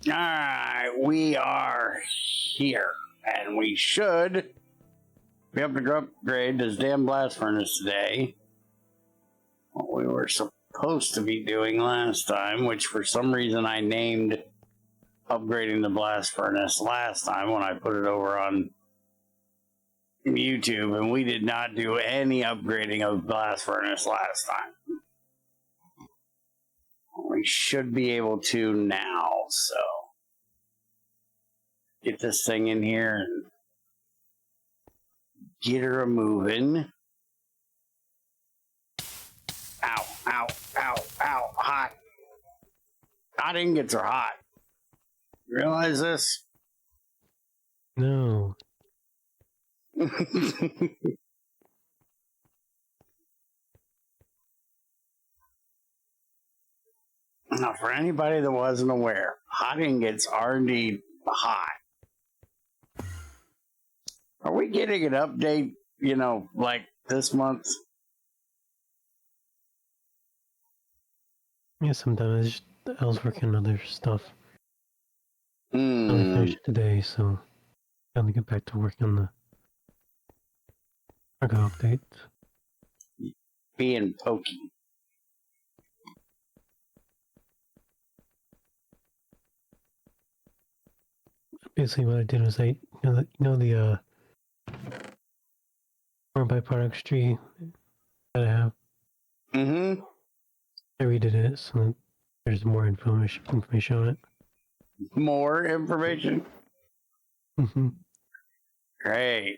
Alright, we are here. And we should be able to upgrade this damn blast furnace today. What we were supposed to be doing last time, which for some reason I named upgrading the blast furnace last time when I put it over on YouTube, and we did not do any upgrading of blast furnace last time. We should be able to now, so get this thing in here and get her a moving. Ow, ow, ow, ow, hot. Hot ingots are hot. You realize this? No. Now, for anybody that wasn't aware, hot ingots are indeed hot. Are we getting an update, you know, like this month? Yeah, sometimes I was working on other stuff. I only finished it today, so I'm gonna get back to working on the cargo update. Being pokey. Basically, what I did was you know the more byproducts tree that I have. Mm-hmm. I redid it, so there's more information on it. More information? Mm-hmm. Great.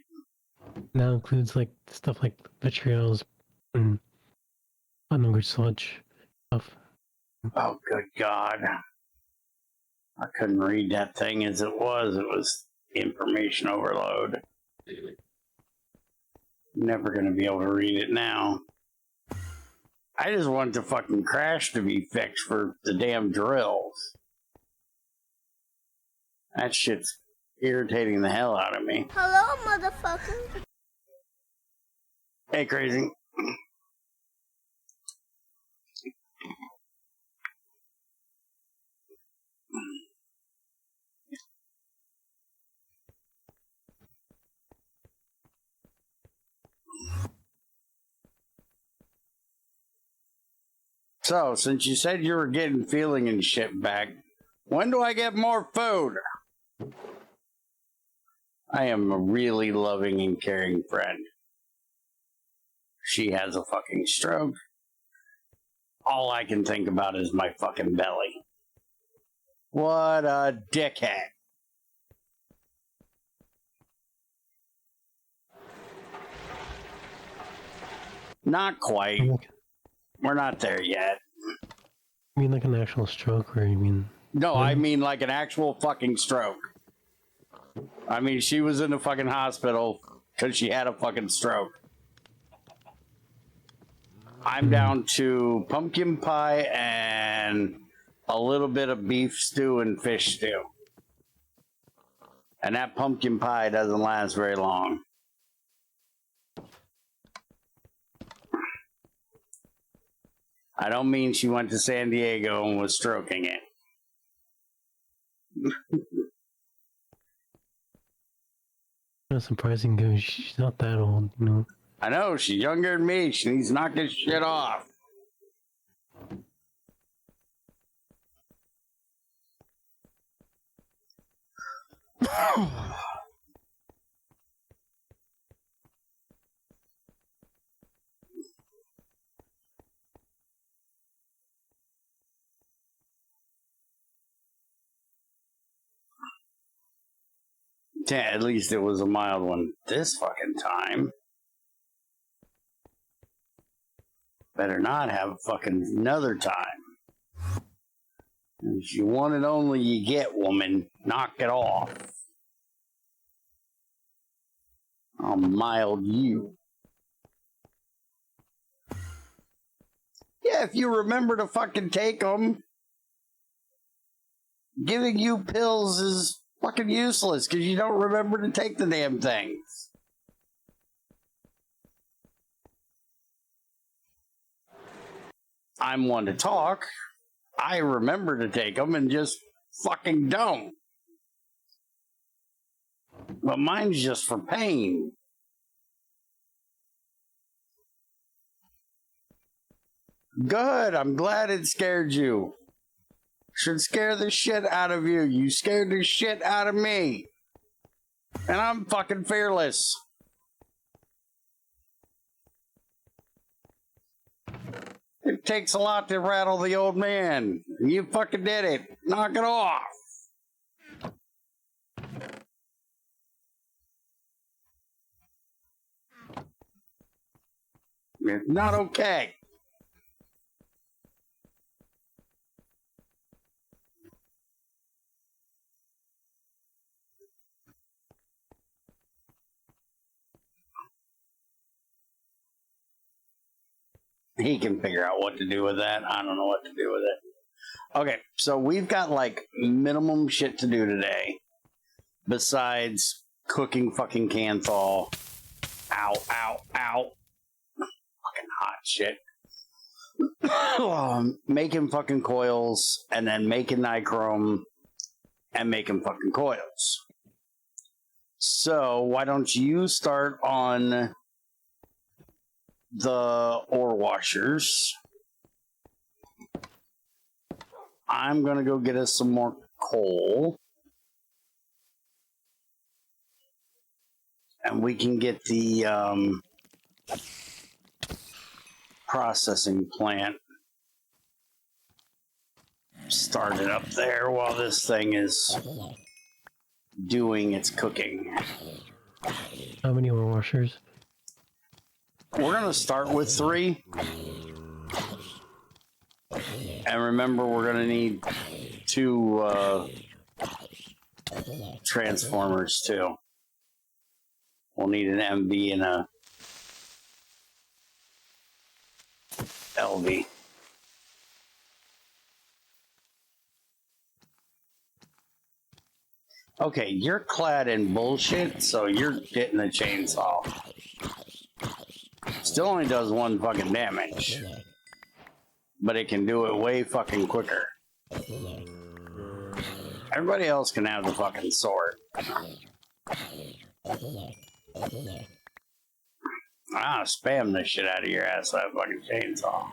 Now includes like stuff like vitriol and unknown sludge stuff. Oh, good God. I couldn't read that thing as it was. It was information overload. Never going to be able to read it now. I just want the fucking crash to be fixed for the damn drills. That shit's irritating the hell out of me. Hello, motherfucker. Hey, crazy. So, since you said you were getting feeling and shit back, when do I get more food? I am a really loving and caring friend. She has a fucking stroke. All I can think about is my fucking belly. What a dickhead. Not quite. We're not there yet. You mean like an actual stroke, or you mean... No, I mean like an actual fucking stroke. I mean, she was in the fucking hospital because she had a fucking stroke. I'm down to pumpkin pie and a little bit of beef stew and fish stew. And that pumpkin pie doesn't last very long. I don't mean she went to San Diego and was stroking it. That's surprising because she's not that old, you know. I know, she's younger than me. She needs to knock this shit off. Yeah, at least it was a mild one this fucking time. Better not have fucking another time. If you want it only you get, woman. Knock it off. I'll mild you. Yeah, if you remember to fucking take them. Giving you pills is fucking useless because you don't remember to take the damn things. I'm one to talk. I remember to take them and just fucking don't. But mine's just for pain. Good. I'm glad it scared you. Should scare the shit out of you. You scared the shit out of me. And I'm fucking fearless. It takes a lot to rattle the old man. You fucking did it. Knock it off. It's not okay. He can figure out what to do with that. I don't know what to do with it. Okay, so we've got like minimum shit to do today. Besides cooking fucking Canthal. Ow, ow, ow. Fucking hot shit. Making fucking coils, and then making Nichrome, and making fucking coils. So, why don't you start on the ore washers? I'm gonna go get us some more coal. And we can get the processing plant started up there while this thing is doing its cooking. How many ore washers? We're going to start with 3. And remember, we're going to need 2 transformers too. We'll need an MV and a LV. Okay, you're clad in bullshit, so you're getting a chainsaw. Still only does 1 fucking damage. But it can do it way fucking quicker. Everybody else can have the fucking sword. Spam this shit out of your ass with that fucking chainsaw.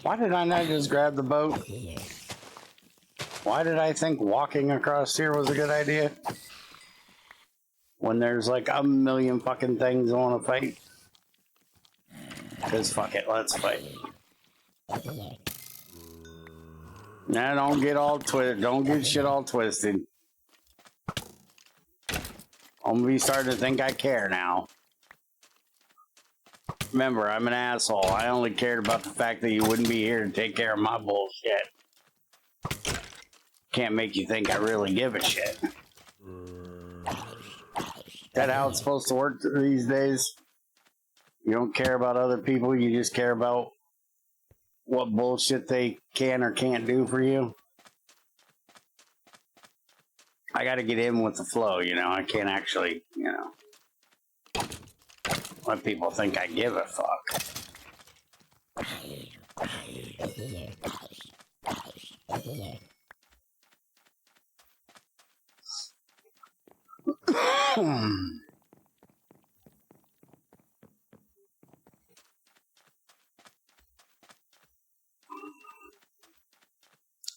Why did I not just grab the boat? Why did I think walking across here was a good idea? When there's like a million fucking things I want to fight. Cause fuck it, let's fight. Now don't get all twisted. Don't get shit all twisted. I'm gonna be starting to think I care now. Remember, I'm an asshole. I only cared about the fact that you wouldn't be here to take care of my bullshit. Can't make you think I really give a shit. Is that how it's supposed to work these days? You don't care about other people, you just care about what bullshit they can or can't do for you? I gotta get in with the flow, you know? I can't actually, you know, let people think I give a fuck.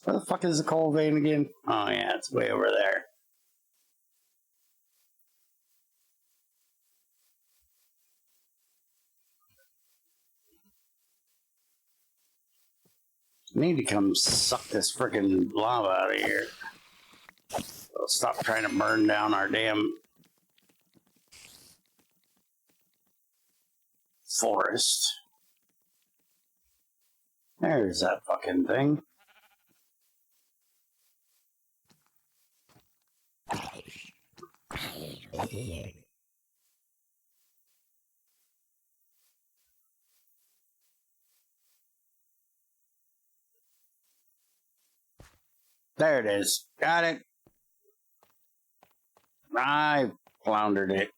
Where the fuck is the coal vein again? Oh yeah, it's way over there. I need to come suck this freaking lava out of here. So stop trying to burn down our damn forest. There's that fucking thing. There it is. Got it. I floundered it.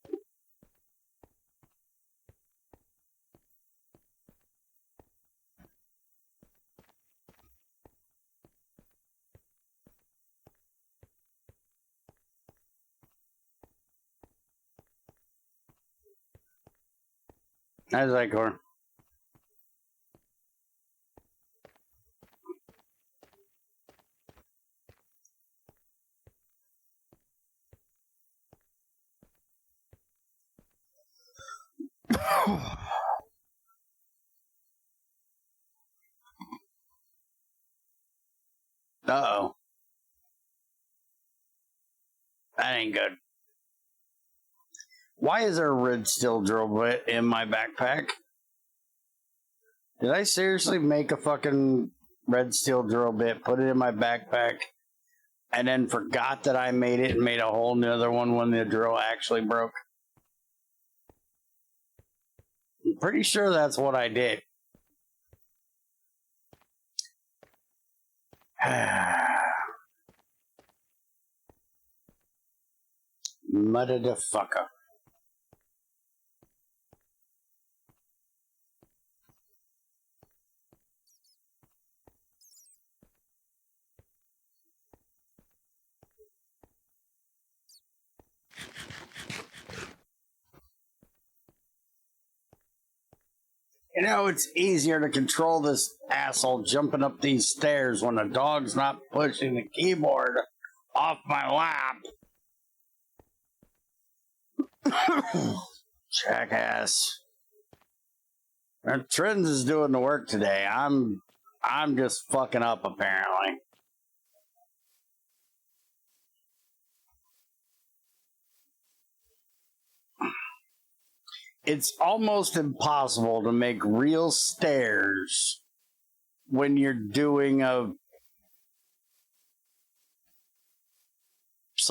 How's that going? Uh-oh. That ain't good. Why is there a red steel drill bit in my backpack? Did I seriously make a fucking red steel drill bit, put it in my backpack, and then forgot that I made it and made a whole nother one when the drill actually broke? I'm pretty sure that's what I did. Motherfucker. You know, it's easier to control this asshole jumping up these stairs when the dog's not pushing the keyboard off my lap. Jackass. Trends is doing the work today. I'm just fucking up, apparently. It's almost impossible to make real stairs when you're doing a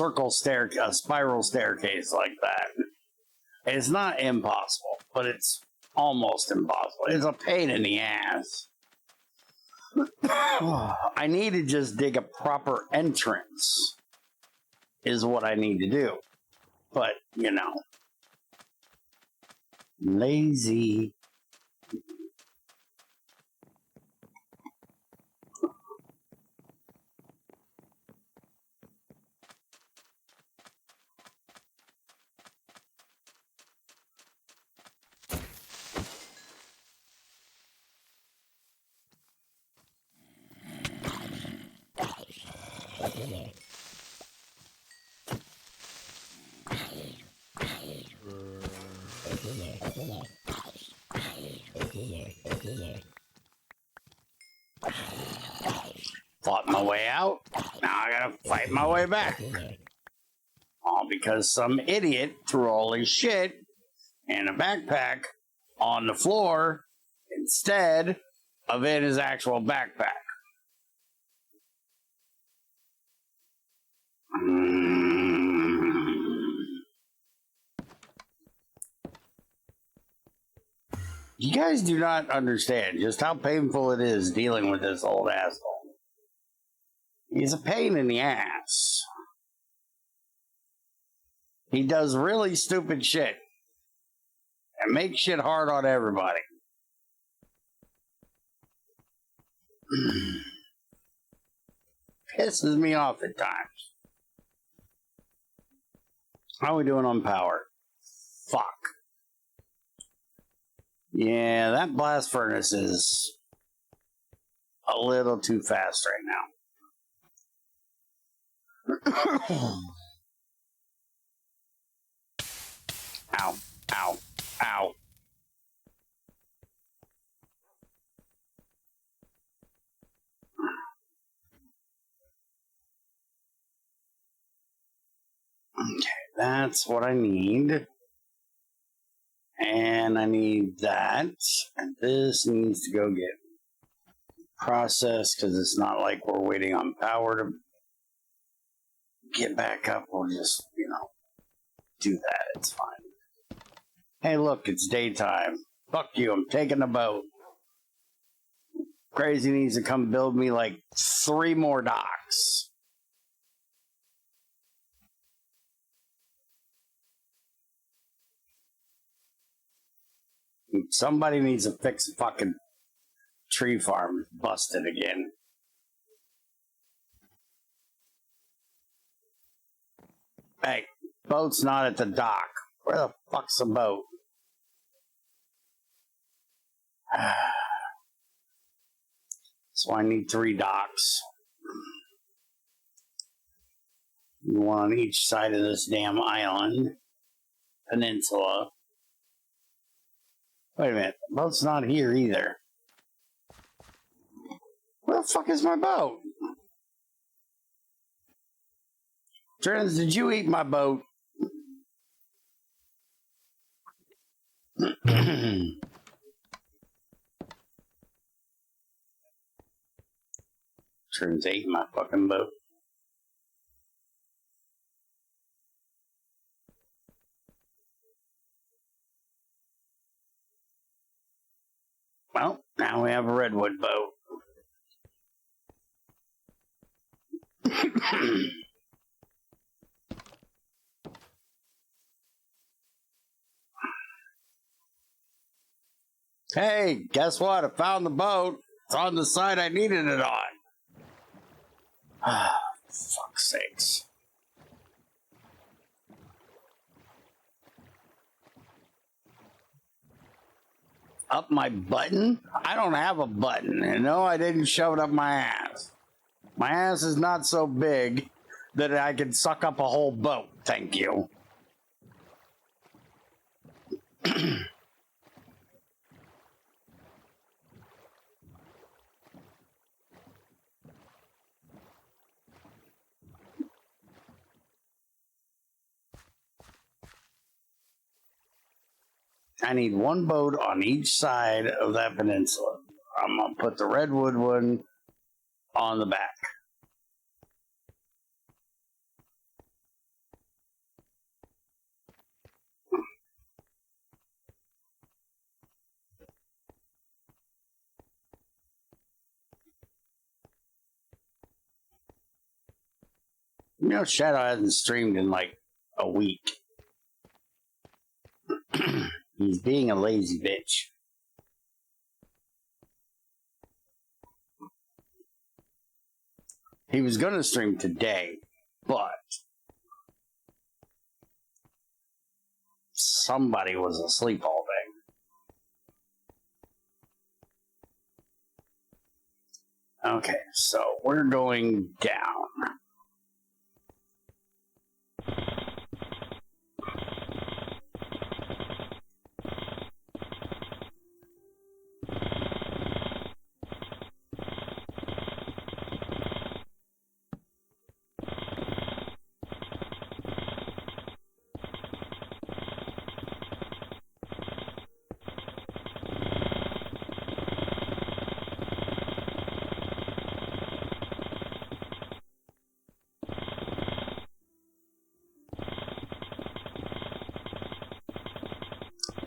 a spiral staircase like that. It's not impossible, but it's almost impossible. It's a pain in the ass. I need to just dig a proper entrance is what I need to do. But, you know, lazy. Fought my way out. Now I gotta fight my way back. All because some idiot threw all his shit in a backpack on the floor instead of in his actual backpack. You guys do not understand just how painful it is dealing with this old asshole. He's a pain in the ass. He does really stupid shit and makes shit hard on everybody. Pisses me off at times. How are we doing on power? Fuck. Yeah, that blast furnace is a little too fast right now. Ow, ow, ow. Okay, that's what I need. And I need that. And this needs to go get processed because it's not like we're waiting on power to get back up. We'll just, do that. It's fine. Hey, look, it's daytime. Fuck you, I'm taking a boat. Crazy needs to come build me like 3 more docks. Somebody needs to fix the fucking tree farm. It's busted again. Hey, boat's not at the dock. Where the fuck's the boat? So I need 3 docks. One on each side of this damn island. Peninsula. Wait a minute. The boat's not here either. Where the fuck is my boat? Trends, did you eat my boat? Trends ate my fucking boat. Well, now we have a redwood boat. Hey, guess what? I found the boat. It's on the side I needed it on. Ah, fuck's sakes. Up my button? I don't have a button. And no, I didn't shove it up my ass. My ass is not so big that I can suck up a whole boat. Thank you. I need 1 boat on each side of that peninsula. I'm going to put the redwood one on the back. You know, Shadow hasn't streamed in like a week. He's being a lazy bitch. He was going to stream today, but somebody was asleep all day. Okay, so we're going down.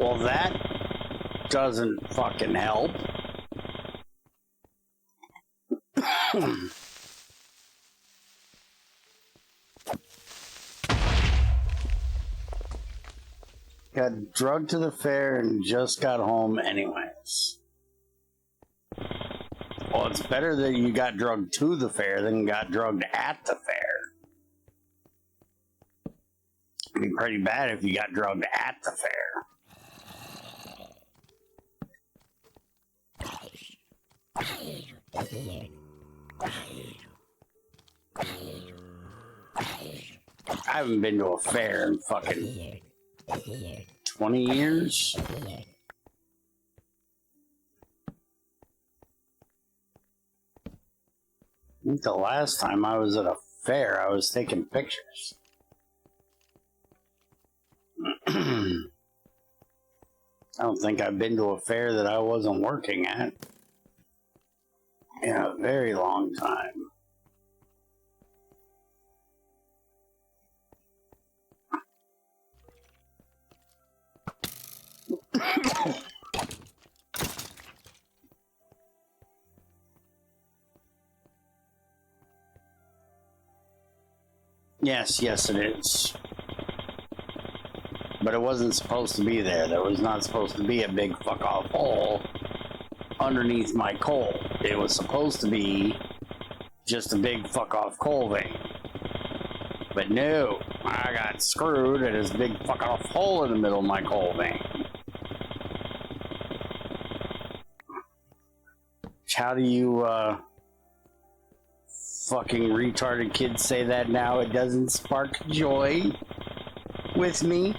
Well, that doesn't fucking help. Got drugged to the fair and just got home anyways. Well, it's better that you got drugged to the fair than got drugged at the fair. It'd be pretty bad if you got drugged at the fair. I haven't been to a fair in fucking 20 years. I think the last time I was at a fair, I was taking pictures. I don't think I've been to a fair that I wasn't working at in a very long time. Yes, it is. But it wasn't supposed to be there. There was not supposed to be a big fuck-off hole underneath my coal. It was supposed to be just a big fuck-off coal vein. But no, I got screwed at this big fuck-off hole in the middle of my coal vein. How do you, fucking retarded kids say that now. It doesn't spark joy with me.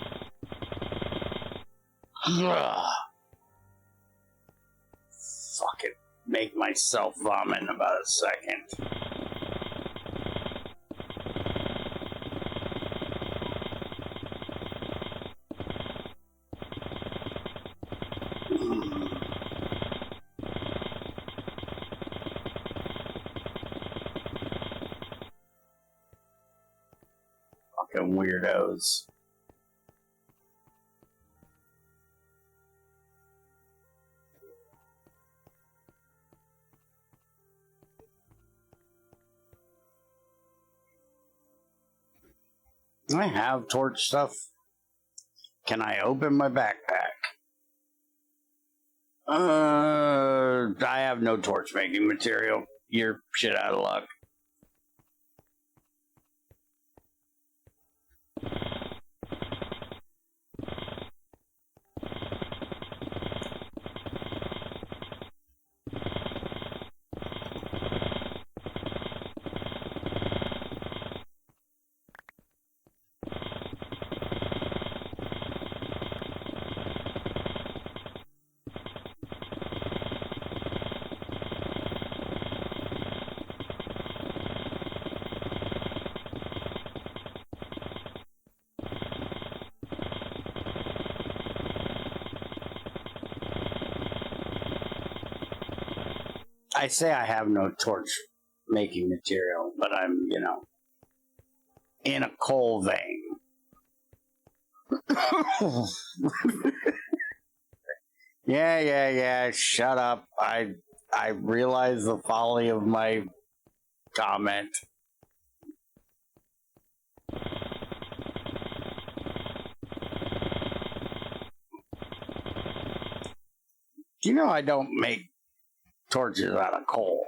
Fucking make myself vomit in about a second. Fucking weirdos. I have torch stuff. Can I open my backpack? I have no torch making material. You're shit out of luck. I say I have no torch making material, but I'm, you know, in a coal vein. Yeah, shut up. I realize the folly of my comment. You know I don't make torches out of coal.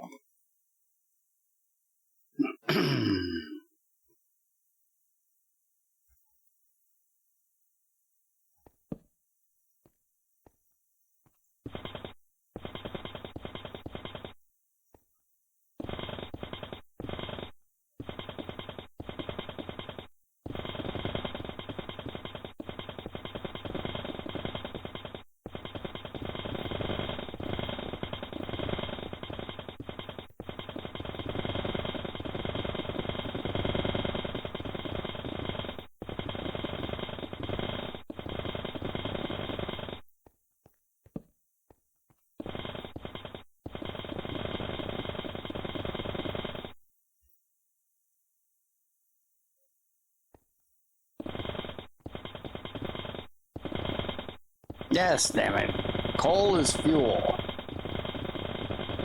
Yes, damn it. Coal is fuel.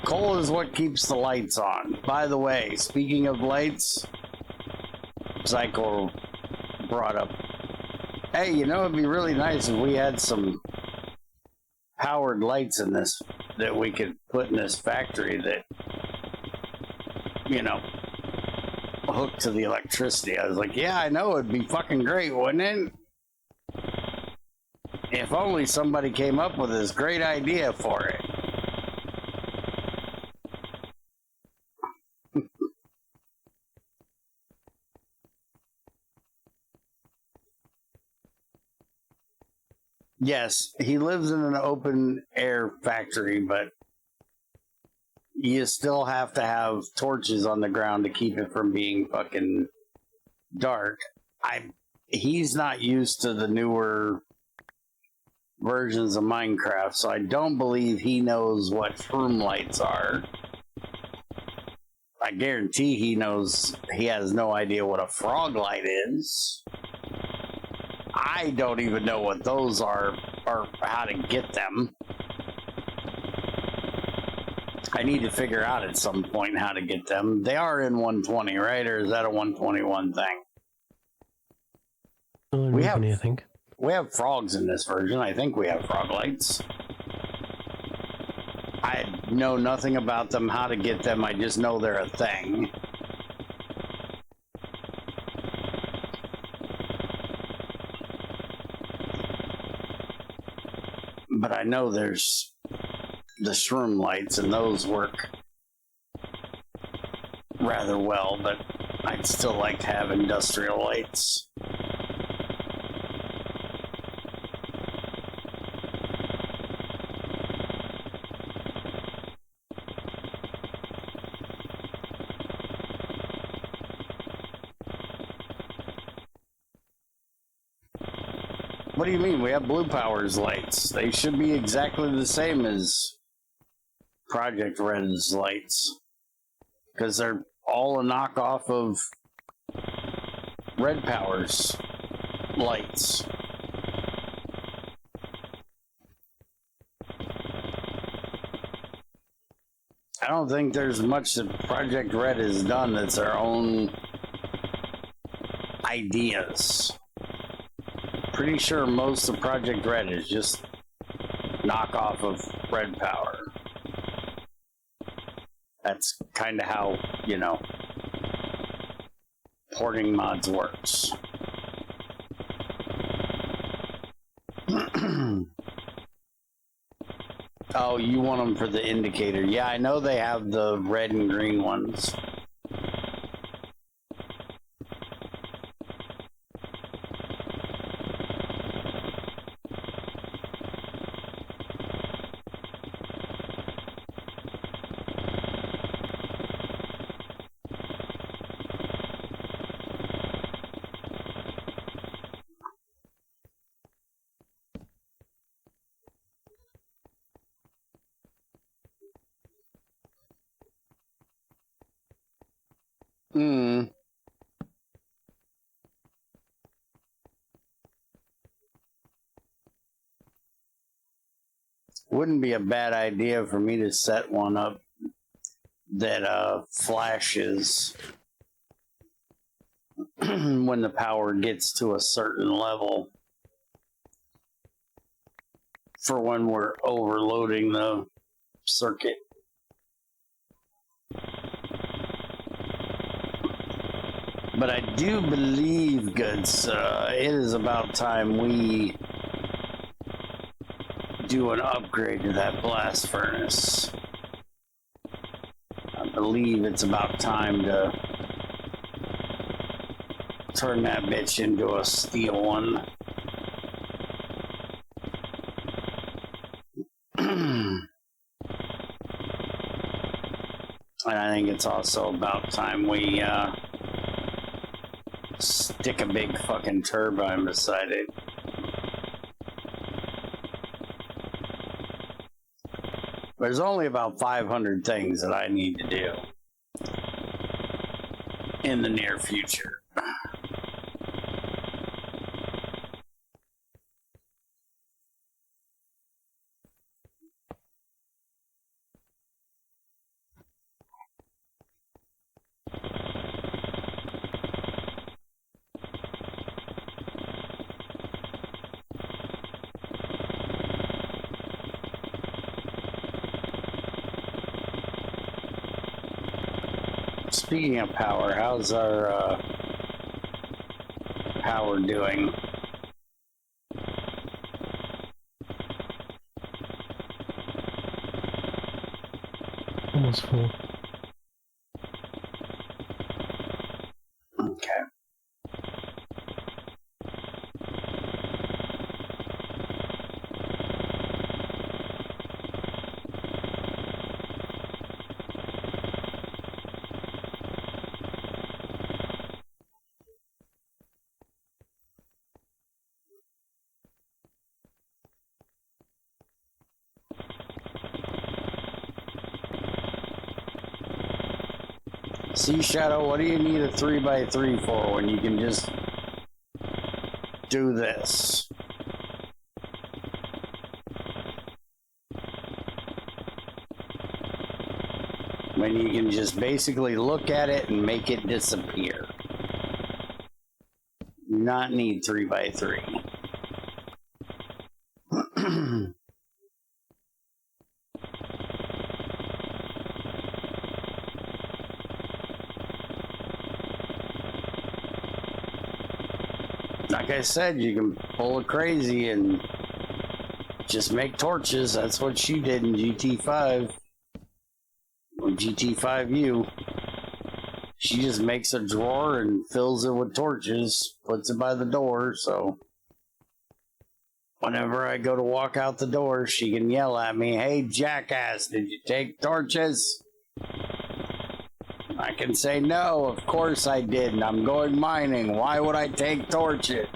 Coal is what keeps the lights on. By the way, speaking of lights, Psycho brought up, hey, you know, it'd be really nice if we had some powered lights in this, that we could put in this factory that, you know, hooked to the electricity. I was like, yeah, I know, it'd be fucking great, wouldn't it? If only somebody came up with this great idea for it. Yes, he lives in an open air factory, but you still have to have torches on the ground to keep it from being fucking dark. He's not used to the newer versions of Minecraft, so I don't believe he knows what shroom lights are. I guarantee he has no idea what a frog light is. I don't even know what those are or how to get them. I need to figure out at some point how to get them. They are in 120, right? Or is that a 121 thing? We have, I think. We have frogs in this version. I think we have frog lights. I know nothing about them, how to get them. I just know they're a thing. But I know there's the shroom lights, and those work rather well, but I'd still like to have industrial lights. What do you mean? We have Blue Power's lights. They should be exactly the same as Project Red's lights. Because they're all a knockoff of Red Power's lights. I don't think there's much that Project Red has done that's their own ideas. Pretty sure most of Project Red is just knockoff of Red Power. That's kind of how, you know, porting mods works. Oh, you want them for the indicator. Yeah, I know they have the red and green ones. Wouldn't be a bad idea for me to set one up that flashes when the power gets to a certain level for when we're overloading the circuit. But I do believe, goods, it is about time we do an upgrade to that blast furnace. I believe it's about time to turn that bitch into a steel one. And I think it's also about time we stick a big fucking turbine beside it. There's only about 500 things that I need to do in the near future. Speaking of power, how's our power doing? Almost full. Okay. See, Shadow, what do you need a 3x3 for when you can just do this? When you can just basically look at it and make it disappear. You do not need 3x3. Like I said, you can pull a crazy and just make torches. That's what she did in GT5. Or GT5U. She just makes a drawer and fills it with torches, puts it by the door, so whenever I go to walk out the door, she can yell at me, "Hey, jackass, did you take torches?" I can say, "No, of course I didn't. I'm going mining. Why would I take torches?"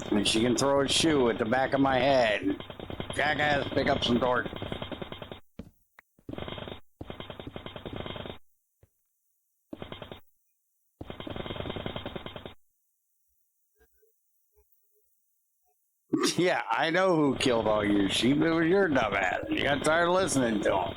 And she can throw a shoe at the back of my head. "Jackass, pick up some torches." Yeah, I know who killed all your sheep. It was your dumbass. You got tired of listening to him.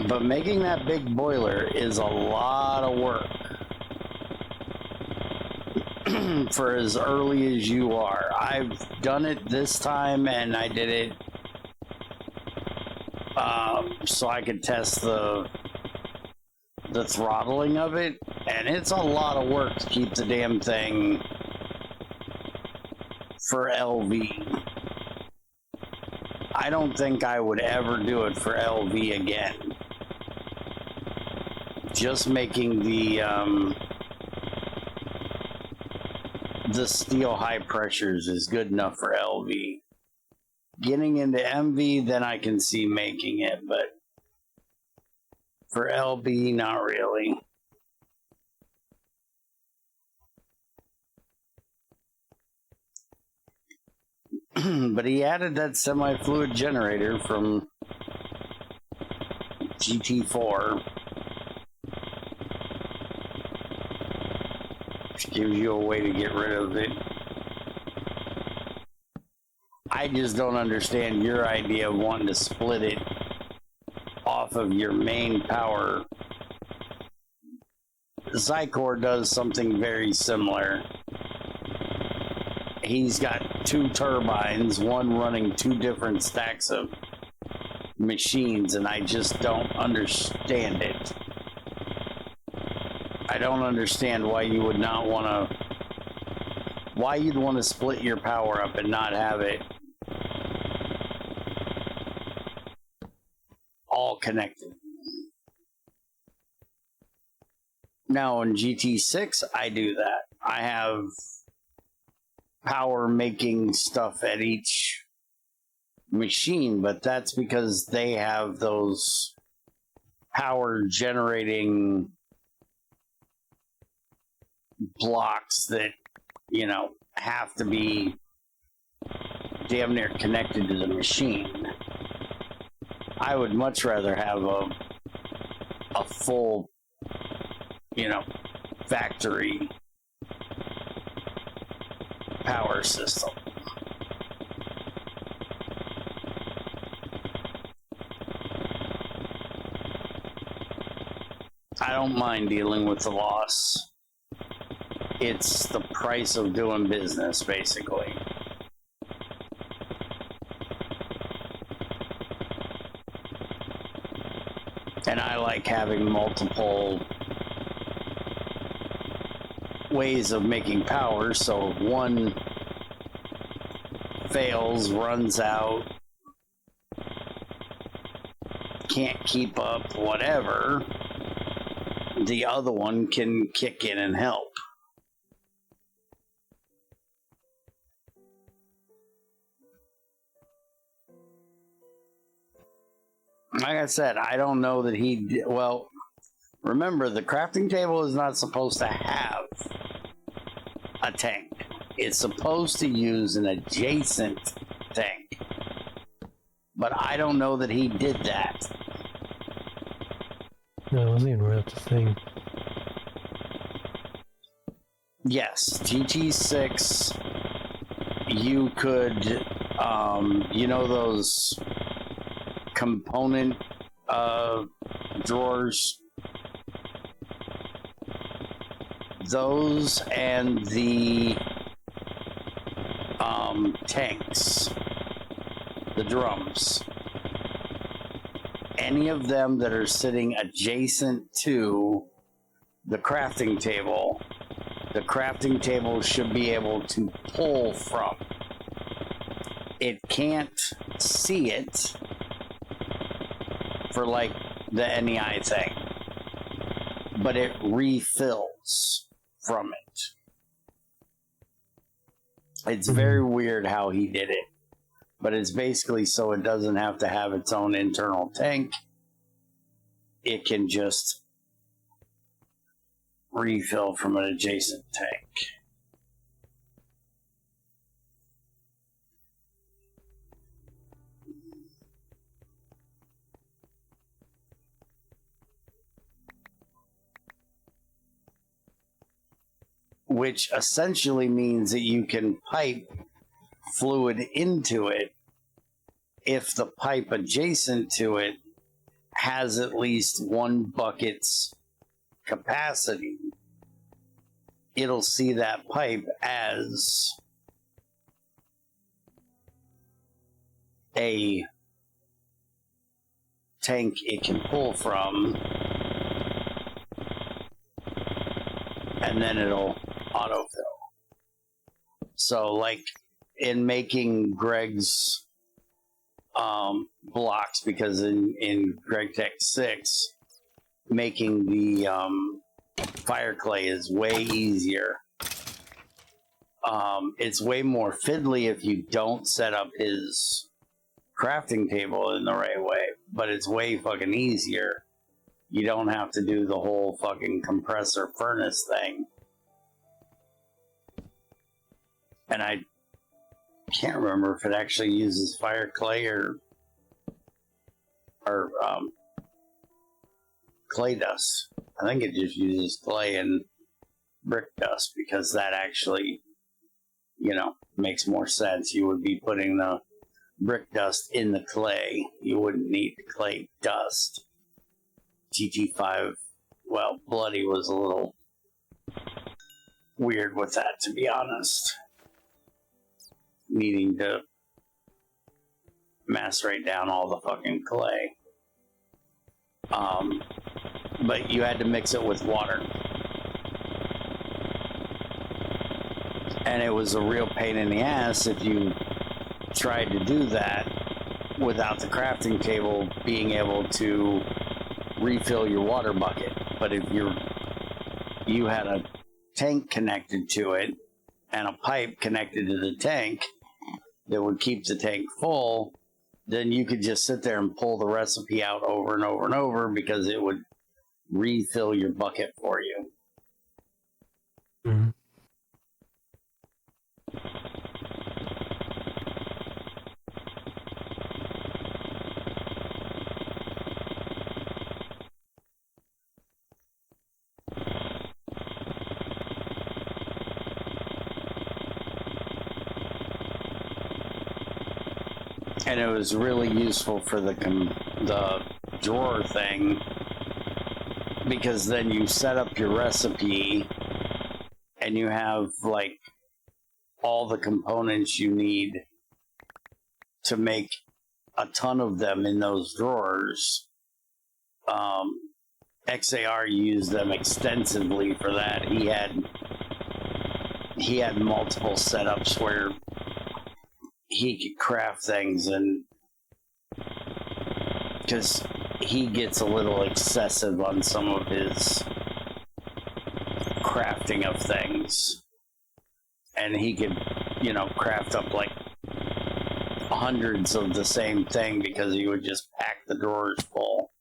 But making that big boiler is a lot of work for as early as you are. I've done it this time, and I did it so I could test the throttling of it, and it's a lot of work to keep the damn thing for LV. I don't think I would ever do it for LV again. Just making the steel high pressures is good enough for LV. Getting into MV, then I can see making it, but for LB, not really. But he added that semi-fluid generator from GT4. Which gives you a way to get rid of it. I just don't understand your idea of wanting to split it off of your main power. Zycor does something very similar. He's got two turbines, one running two different stacks of machines, and I just don't understand it. I don't understand why you would not want to, why you'd want to split your power up and not have it all connected. Now in GT6, I do that. I have power making stuff at each machine, but that's because they have those power generating blocks that, you know, have to be damn near connected to the machine. I would much rather have a full, you know, factory power system. I don't mind dealing with the loss. It's the price of doing business, basically. And I like having multiple ways of making power, so if one fails, runs out, can't keep up, whatever, the other one can kick in and help. Like I said, I don't know that he did. Well, remember, the crafting table is not supposed to have a tank. It's supposed to use an adjacent tank. But I don't know that he did that. No, I wasn't even aware that's a thing. Yes, GT6, you could You know those component drawers? Those and the tanks, the drums, any of them that are sitting adjacent to the crafting table should be able to pull from. It can't see it for like the NEI thing, but it refills from it. It's very weird how he did it, but it's basically so it doesn't have to have its own internal tank. It can just refill from an adjacent tank. Which essentially means that you can pipe fluid into it if the pipe adjacent to it has at least one bucket's capacity. It'll see that pipe as a tank it can pull from, and then it'll autofill. So like in making Greg's blocks, because in Greg Tech 6 making the fire clay is way easier. It's way more fiddly if you don't set up his crafting table in the right way, but it's way fucking easier. You don't have to do the whole fucking compressor furnace thing. And I can't remember if it actually uses fire clay or clay dust. I think it just uses clay and brick dust, because that actually, you know, makes more sense. You would be putting the brick dust in the clay. You wouldn't need the clay dust. GT5, well, Bloody was a little weird with that, to be honest. Needing to macerate down all the fucking clay. But you had to mix it with water. And it was a real pain in the ass if you tried to do that without the crafting table being able to refill your water bucket. But if you had a tank connected to it and a pipe connected to the tank that would keep the tank full, then you could just sit there and pull the recipe out over and over and over, because it would refill your bucket for you. Mm-hmm. And it was really useful for the drawer thing, because then you set up your recipe and you have like all the components you need to make a ton of them in those drawers. XAR used them extensively for that. He had multiple setups where he could craft things, and because he gets a little excessive on some of his crafting of things, and he could, you know, craft up like hundreds of the same thing, because he would just pack the drawers full,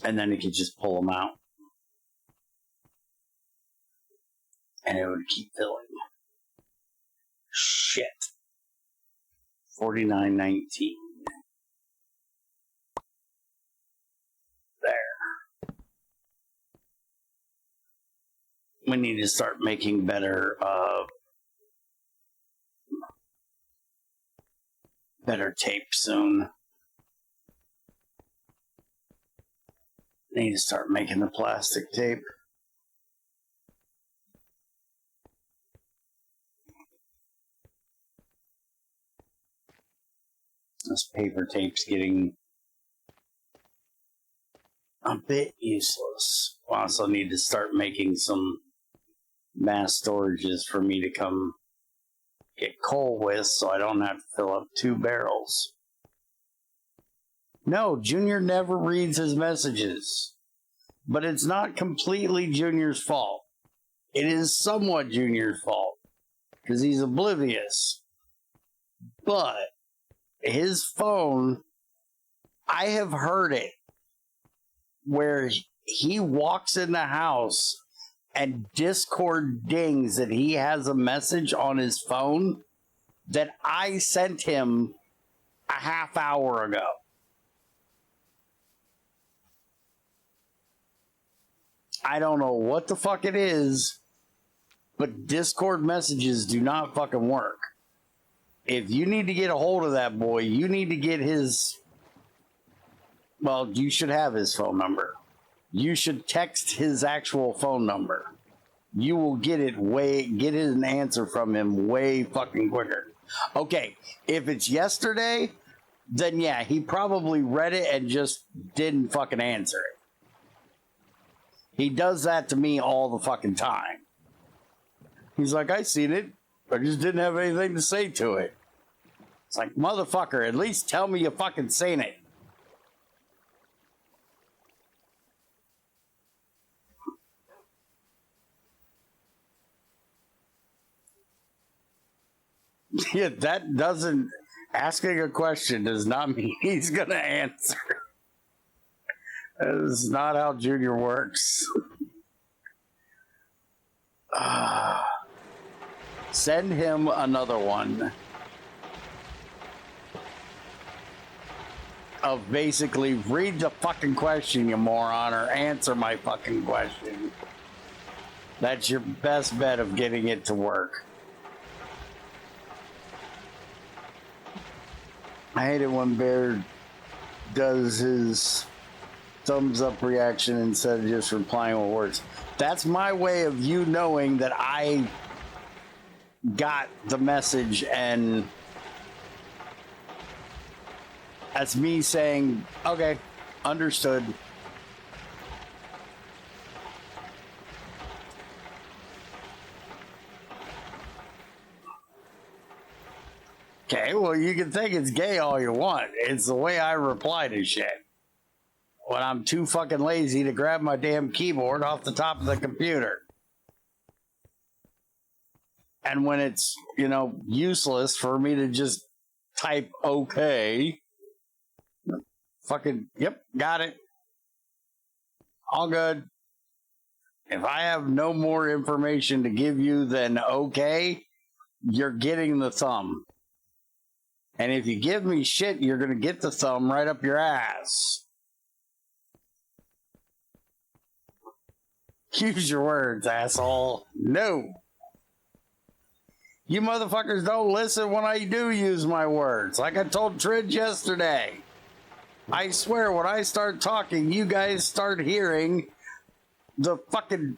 and then he could just pull them out, and it would keep filling. Shit. 49.19. There. We need to start making better Better tape soon. Need to start making the plastic tape. This paper tape's getting a bit useless. I also need to start making some mass storages for me to come get coal with so I don't have to fill up 2 barrels. No, Junior never reads his messages. But it's not completely Junior's fault. It is somewhat Junior's fault. Because he's oblivious. But his phone, I have heard it, where he walks in the house and Discord dings that he has a message on his phone that I sent him a half hour ago. I don't know what the fuck it is, but Discord messages do not fucking work. If you need to get a hold of that boy, you need to get his... Well, you should have his phone number. You should text his actual phone number. You will get an answer from him way fucking quicker. Okay, if it's yesterday, then yeah, he probably read it and just didn't fucking answer it. He does that to me all the fucking time. He's like, I seen it. I just didn't have anything to say to it. It's like, motherfucker, at least tell me you fucking seen it. Yeah, that doesn't... Asking a question does not mean he's going to answer. That is not how Junior works. Send him another one of basically read the fucking question, you moron, or answer my fucking question. That's your best bet of getting it to work. I hate it when Bear does his thumbs up reaction instead of just replying with words. That's my way of you knowing that I got the message, and that's me saying, okay, understood. Okay, well, you can think it's gay all you want. It's the way I reply to shit. When I'm too fucking lazy to grab my damn keyboard off the top of the computer. And when it's, you know, useless for me to just type okay. Fucking, yep, got it. All good. If I have no more information to give you than okay, you're getting the thumb. And if you give me shit, you're going to get the thumb right up your ass. Use your words, asshole. No. You motherfuckers don't listen when I do use my words. Like I told Tridge yesterday. I swear, when I start talking, you guys start hearing the fucking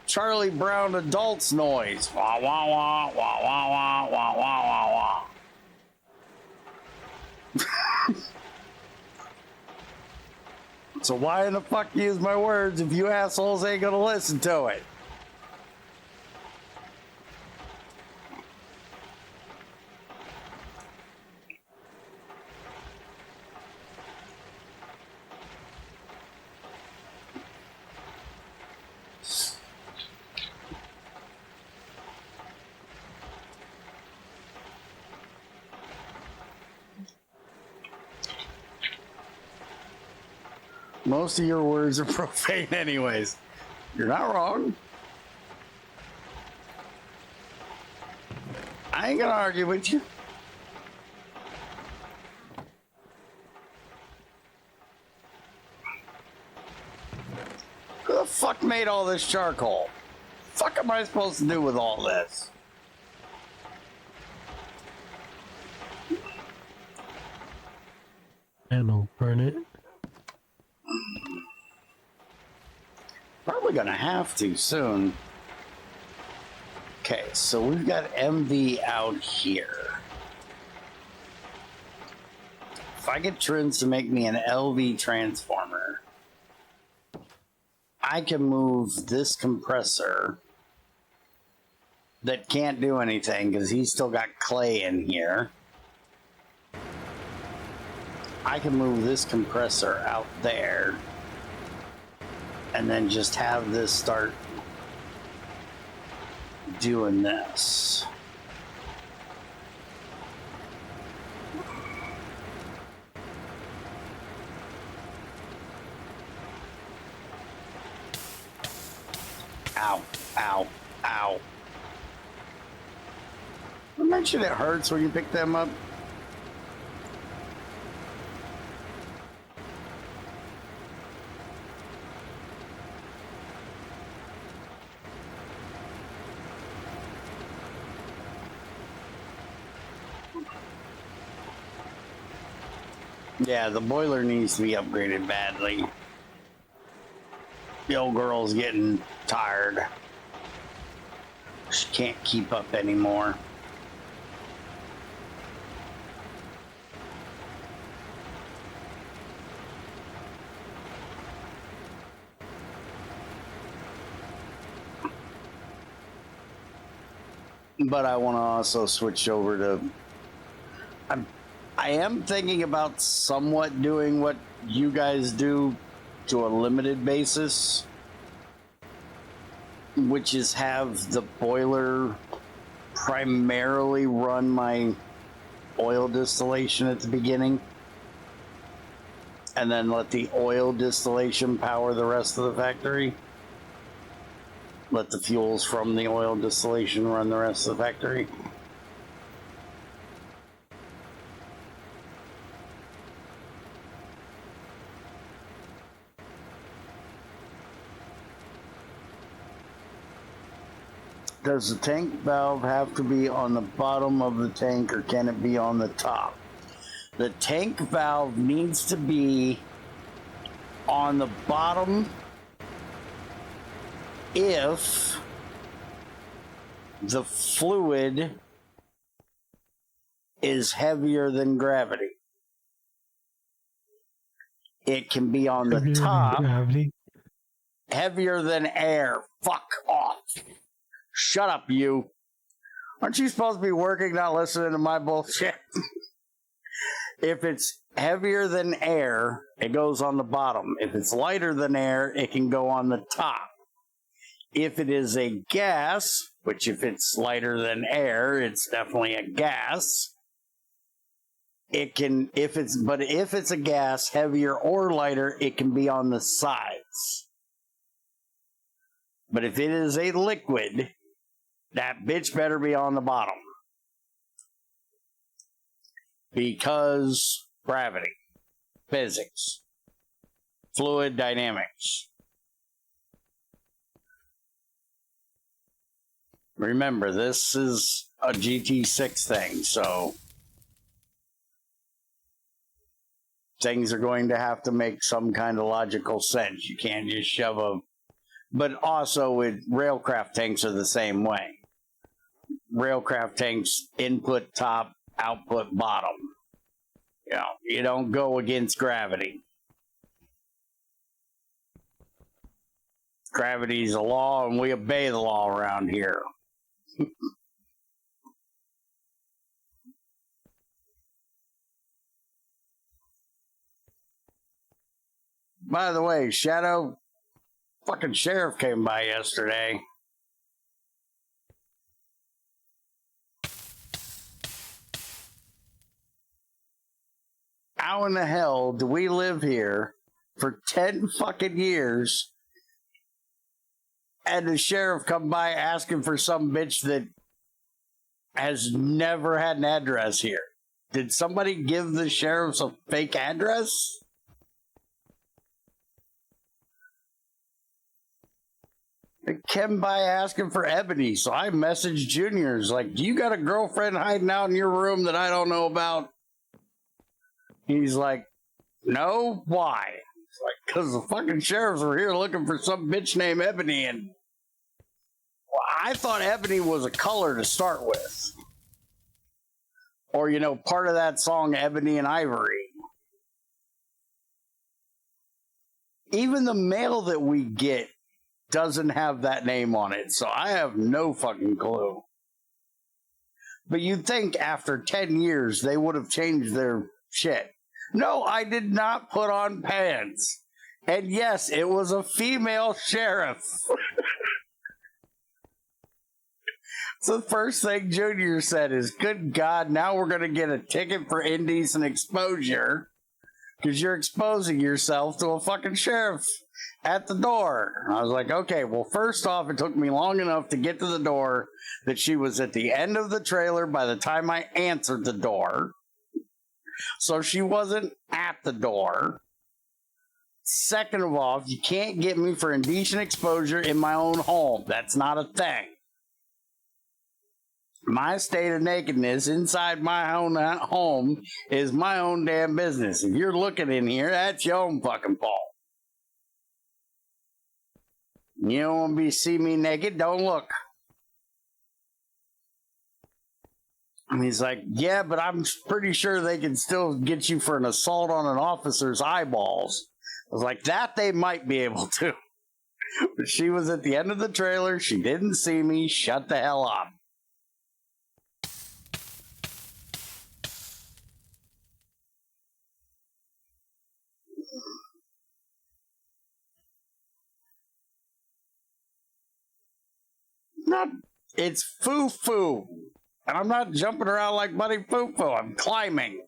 Charlie Brown adults noise. Wah, wah, wah, wah, wah, wah, wah, wah, wah, wah. So why in the fuck use my words if you assholes ain't gonna listen to it? Most of your words are profane anyways. You're not wrong. I ain't gonna argue with you. Who the fuck made all this charcoal? The fuck am I supposed to do with all this? And I'll burn it. Probably gonna have to soon. Okay, so we've got MV out here. If I get Trins to make me an LV transformer, I can move this compressor that can't do anything because he's still got clay in here. I can move this compressor out there and then just have this start doing this. Ow, ow, ow. I mentioned it hurts when you pick them up. Yeah, the boiler needs to be upgraded badly. The old girl's getting tired. She can't keep up anymore. But I want to also switch over to... I am thinking about somewhat doing what you guys do to a limited basis, which is have the boiler primarily run my oil distillation at the beginning, and then let the oil distillation power the rest of the factory. Let the fuels from the oil distillation run the rest of the factory. Does the tank valve have to be on the bottom of the tank, or can it be on the top? The tank valve needs to be on the bottom if the fluid is heavier than gravity. It can be on the top. Gravity. Heavier than air. Fuck off. Shut up, you. Aren't you supposed to be working, not listening to my bullshit? If it's heavier than air, it goes on the bottom. If it's lighter than air, it can go on the top. If it is a gas, which if it's lighter than air, it's definitely a gas. It can, if it's a gas, heavier or lighter, it can be on the sides. But if it is a liquid, that bitch better be on the bottom. Because gravity, physics, fluid dynamics. Remember, this is a GT6 thing, so things are going to have to make some kind of logical sense. You can't just shove a... But also, with railcraft tanks are the same way. Railcraft tanks, input top, output bottom. You know, you don't go against gravity. Gravity's a law, and we obey the law around here. By the way, Shadow, fucking sheriff came by yesterday. How in the hell do we live here for 10 fucking years and the sheriff come by asking for some bitch that has never had an address here? Did somebody give the sheriffs a fake address? They came by asking for Ebony, so I messaged Juniors like, do you got a girlfriend hiding out in your room that I don't know about? He's like, No, why? It's like, because the fucking sheriffs were here looking for some bitch named Ebony, and well, I thought Ebony was a color to start with. Or, you know, part of that song, Ebony and Ivory. Even the mail that we get doesn't have that name on it, so I have no fucking clue. But you'd think after 10 years they would have changed their shit. No, I did not put on pants. And yes, it was a female sheriff. So the first thing Junior said is, good God, now we're going to get a ticket for indecent exposure because you're exposing yourself to a fucking sheriff at the door. And I was like, okay, well, first off, it took me long enough to get to the door that she was at the end of the trailer by the time I answered the door. So she wasn't at the door. Second of all, you can't get me for indecent exposure in my own home. That's not a thing. My state of nakedness inside my own home is my own damn business. If you're looking in here, that's your own fucking fault. You don't want to see me naked? Don't look. And he's like, yeah, but I'm pretty sure they can still get you for an assault on an officer's eyeballs. I was like, that they might be able to. But she was at the end of the trailer. She didn't see me. Shut the hell up. It's foo-foo. And I'm not jumping around like Buddy Foo-foo. I'm climbing.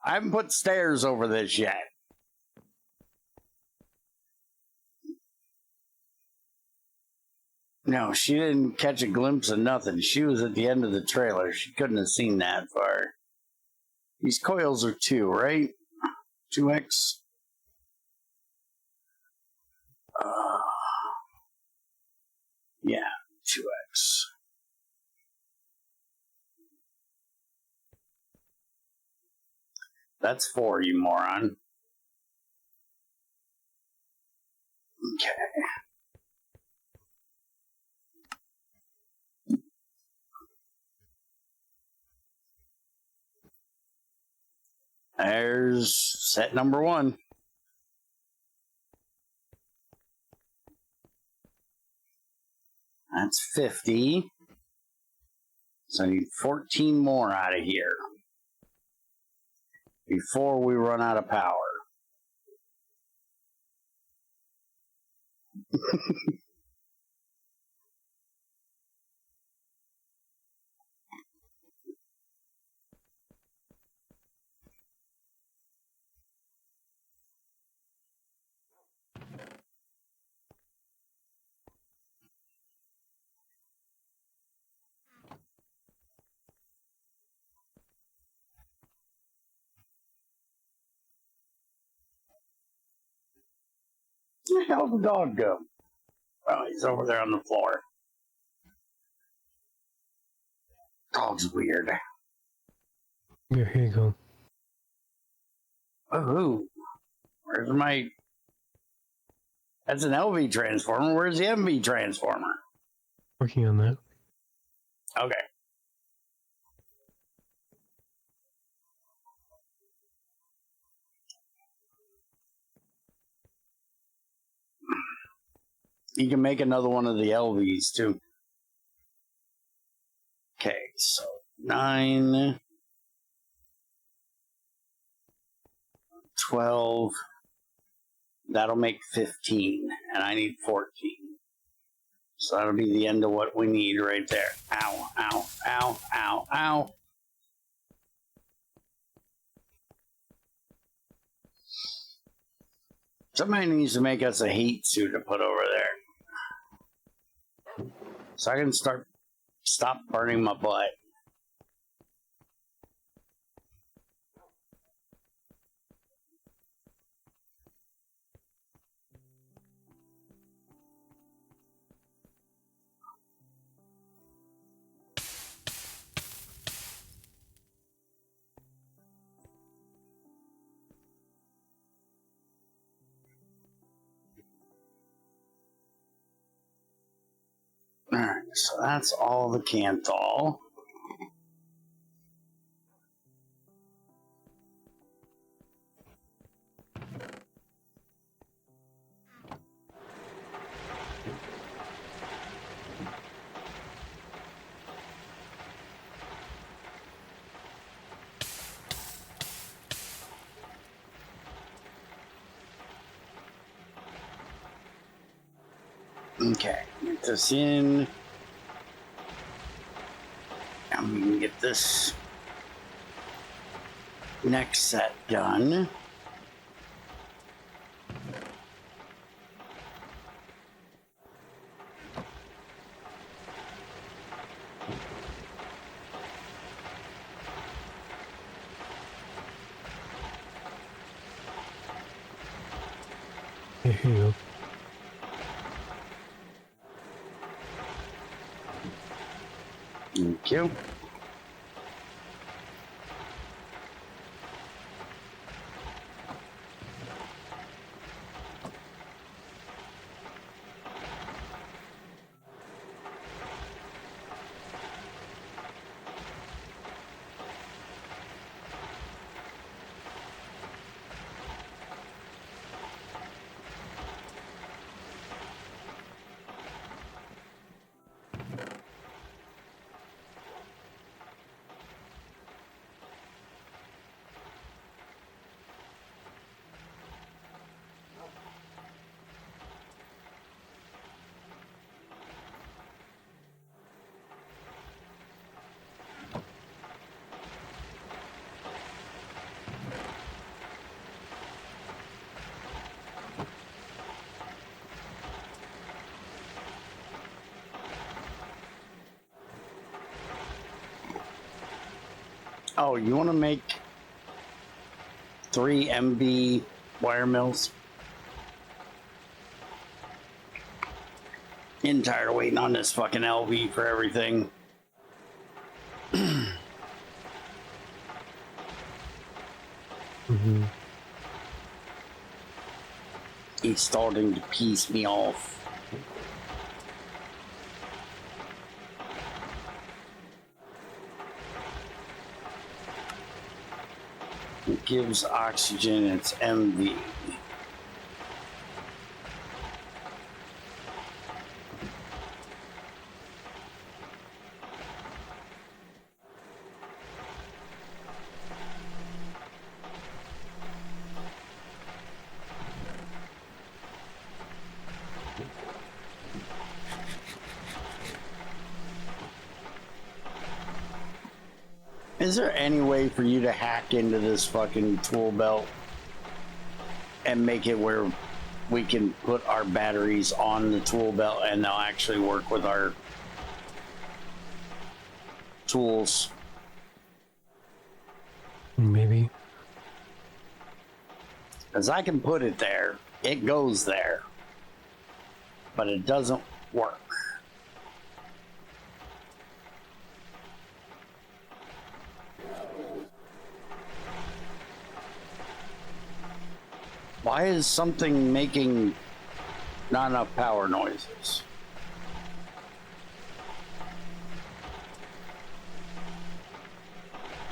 I haven't put stairs over this yet. No, she didn't catch a glimpse of nothing. She was at the end of the trailer. She couldn't have seen that far. These coils are 2, right? 2x? Yeah, 2x. That's 4, you moron. Okay. There's set number 1. That's 50. So I need 14 more out of here before we run out of power. Where the hell did the dog go? Oh, he's over there on the floor. Dog's weird. Here you go. Oh, where's my... That's an LV transformer. Where's the MV transformer? Working on that. Okay. You can make another one of the LVs too. Okay, so 9, 12. That'll make 15, and I need 14. So that'll be the end of what we need right there. Ow, ow, ow, ow, ow. Somebody needs to make us a heat suit to put over there. So I can stop burning my butt. Alright, so that's all the Canthol. Okay, get this in. And we can get this next set done. Here you go. Thank you. Oh, you want to make 3 MV wire mills? Getting tired of waiting on this fucking LV for everything. Mm-hmm. He's starting to piece me off. It gives oxygen its MV. Is there any way for you to hack into this fucking tool belt and make it where we can put our batteries on the tool belt and they'll actually work with our tools? Maybe. Because I can put it there, it goes there, but it doesn't work. Why is something making not enough power noises?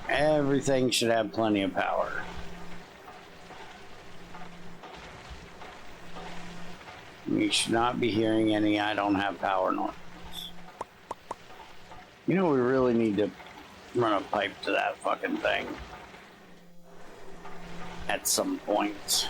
Everything should have plenty of power. You should not be hearing any I don't have power noises. You know, we really need to run a pipe to that fucking thing at some point.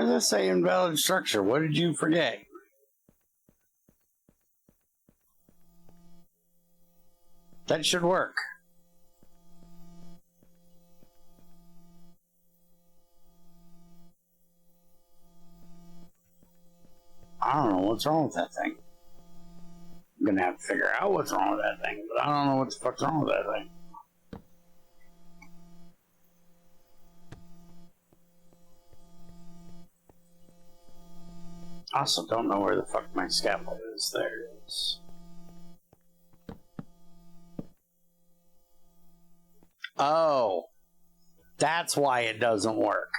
does that say invalid structure? What did you forget? That should work. I don't know what's wrong with that thing. I'm gonna have to figure out what's wrong with that thing, but I don't know what the fuck's wrong with that thing. I also don't know where the fuck my scaffold is. There it is. Oh, that's why it doesn't work.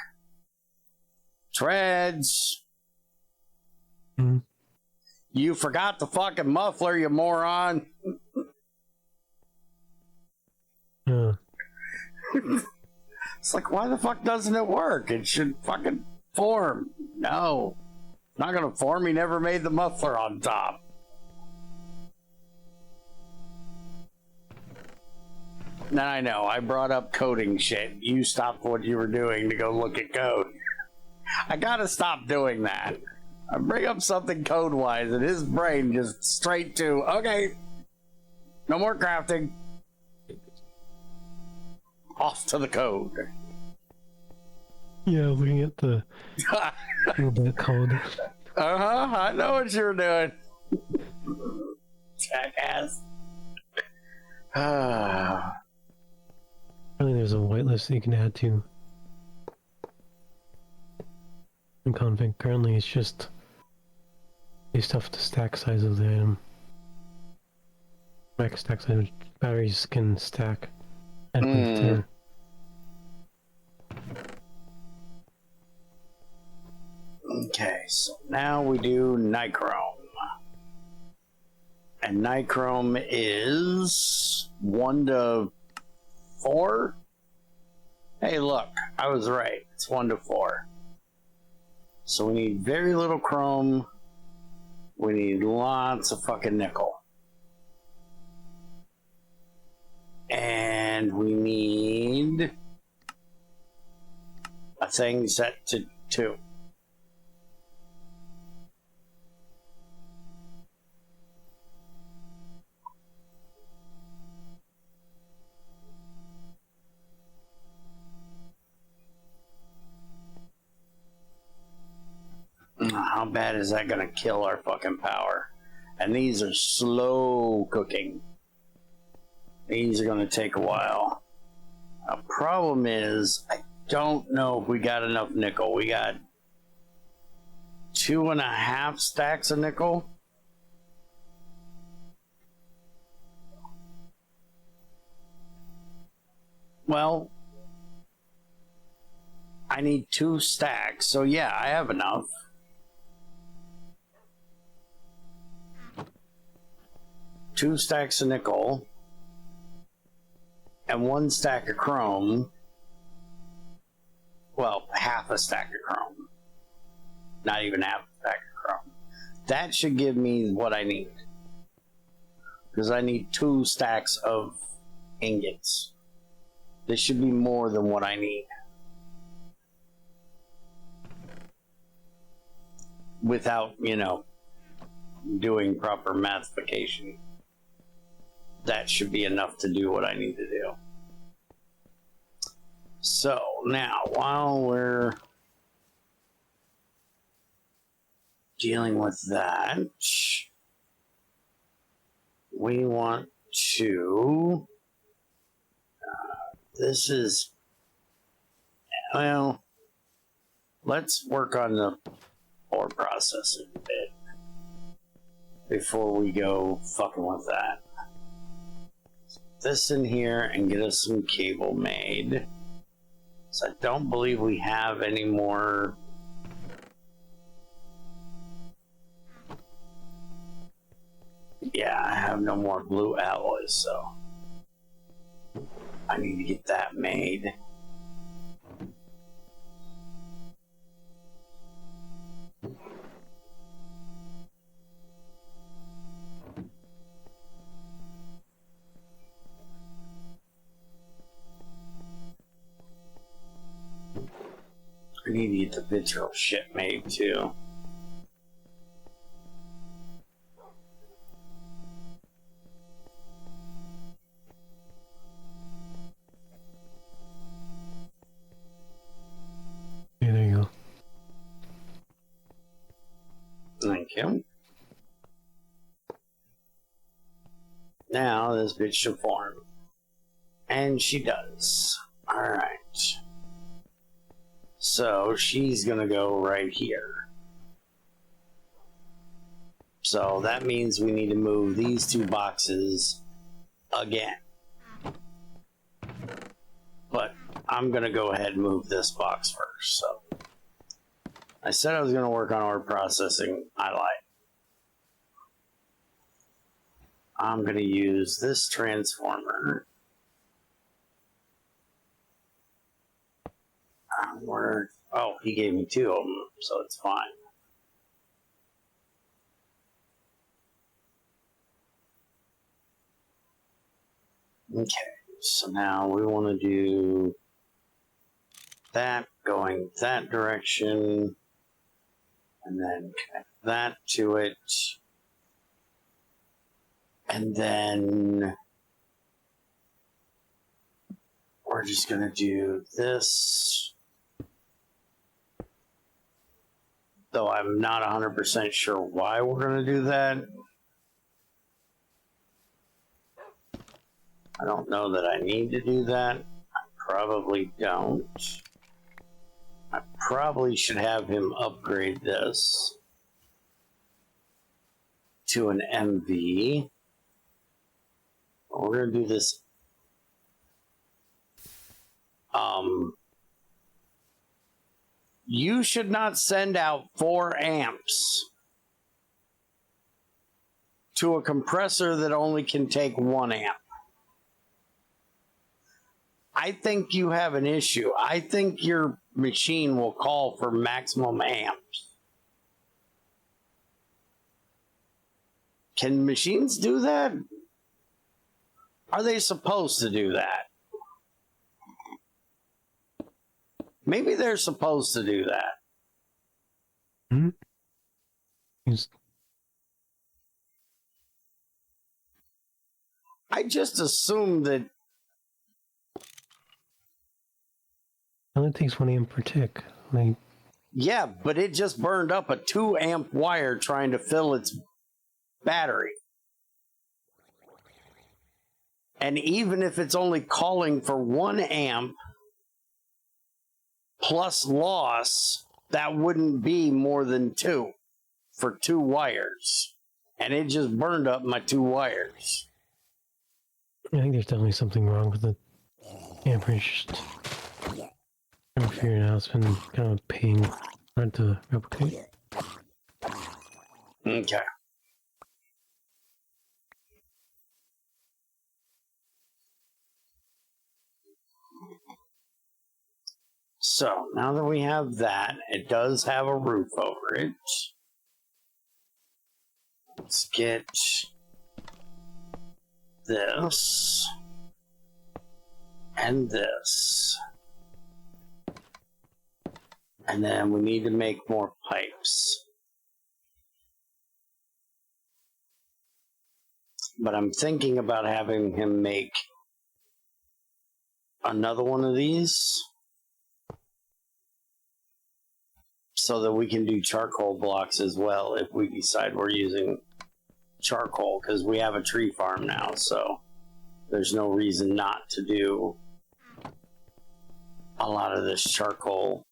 Treads. You forgot the fucking muffler, you moron. It's like, why the fuck doesn't it work? It should fucking form. No. Not gonna form. He never made the muffler on top. Now I know, I brought up coding shit. You stopped what you were doing to go look at code. I gotta stop doing that. I bring up something code-wise, and his brain just straight to, okay, no more crafting. Off to the code. Yeah, looking at the that code. I know what you're doing. Jackass. Apparently there's a whitelist that you can add to in config. Currently it's just based off the stack size of the item. Max stack size, which batteries can stack at least there. Okay, so now we do Nichrome. And Nichrome is 1 to 4? Hey, look, I was right. It's 1 to 4. So we need very little chrome. We need lots of fucking nickel. And we need a thing set to 2. How bad is that gonna kill our fucking power? And these are slow cooking. These are gonna take a while. The problem is, I don't know if we got enough nickel. We got 2.5 stacks of nickel. Well, I need 2 stacks, so yeah, I have enough. Two stacks of nickel and 1 stack of chrome. Well, half a stack of chrome. Not even half a stack of chrome. That should give me what I need. Because I need 2 stacks of ingots. This should be more than what I need. Without, doing proper mathification. That should be enough to do what I need to do. So now, while we're dealing with that, we want to, this is, well, let's work on the ore processing a bit before we go fucking with that. This in here and get us some cable made. So I don't believe we have any more. Yeah, I have no more blue alloys, so I need to get that made. We need to get the vitriol shit made too. Yeah, there you go. Thank you. Now this bitch should form. And she does. Alright. So she's gonna go right here. So that means we need to move these two boxes again. But I'm gonna go ahead and move this box first. So I said I was gonna work on ore processing. I lied. I'm gonna use this transformer. Oh, he gave me two of them, so it's fine. Okay, so now we want to do that going that direction, and then connect that to it, and then we're just going to do this. Though I'm not 100% sure why we're going to do that. I don't know that I need to do that. I probably don't. I probably should have him upgrade this to an MV. We're going to do this. You should not send out 4 amps to a compressor that only can take 1 amp. I think you have an issue. I think your machine will call for maximum amps. Can machines do that? Are they supposed to do that? Maybe they're supposed to do that. I just assumed that. Only takes 1 amp per tick. Yeah, but it just burned up a 2 amp wire trying to fill its battery. And even if it's only calling for 1 amp plus loss, that wouldn't be more than 2 for 2 wires. And it just burned up my 2 wires. I think there's definitely something wrong with the amperage. I'm figuring out it's been kind of a pain hard to replicate. Okay. So now that we have that, it does have a roof over it. Let's get this and this. And then we need to make more pipes. But I'm thinking about having him make another one of these so that we can do charcoal blocks as well if we decide we're using charcoal, because we have a tree farm now, so there's no reason not to do a lot of this charcoal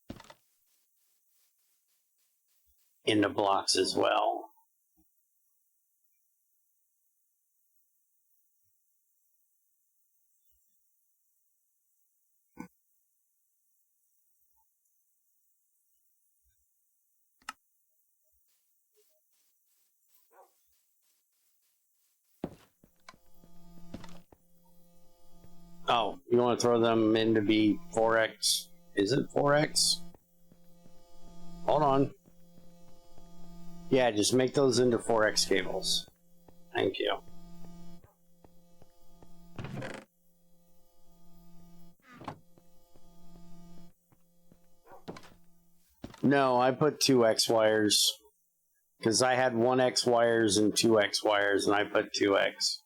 into blocks as well. Oh, you want to throw them in to be 4x? Is it 4x? Hold on. Yeah, just make those into 4x cables. Thank you. No, I put 2 X wires. Because I had 1 X wires and 2 X wires, and I put 2 X.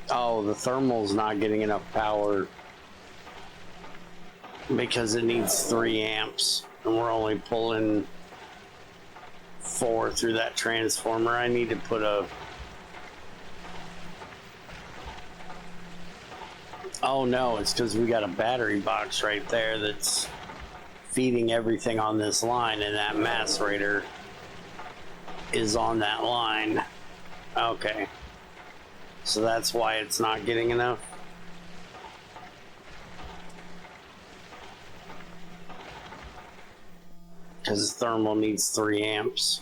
Oh, the thermal's not getting enough power because it needs 3 amps, and we're only pulling 4 through that transformer. I need to put a... Oh no, it's because we got a battery box right there that's feeding everything on this line, and that macerator is on that line. Okay. So that's why it's not getting enough. Because thermal needs 3 amps.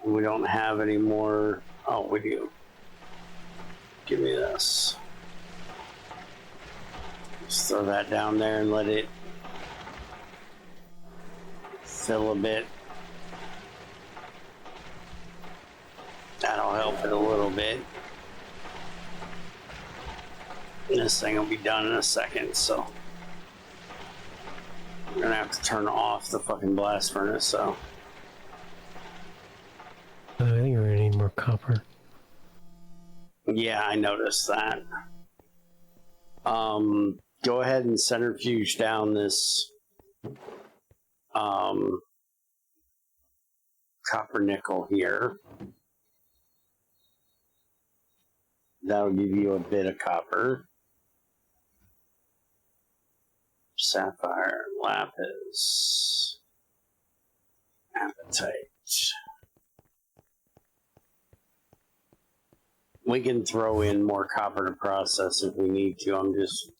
And we don't have any more. Oh, we do. Give me this. Just throw that down there and let it fill a bit. That'll help it a little bit. And this thing will be done in a second, so we're gonna have to turn off the fucking blast furnace, so. I think we're gonna need more copper. Yeah, I noticed that. Go ahead and centrifuge down this copper nickel here. That'll give you a bit of copper. Sapphire, lapis, apatite. We can throw in more copper to process if we need to. I'm just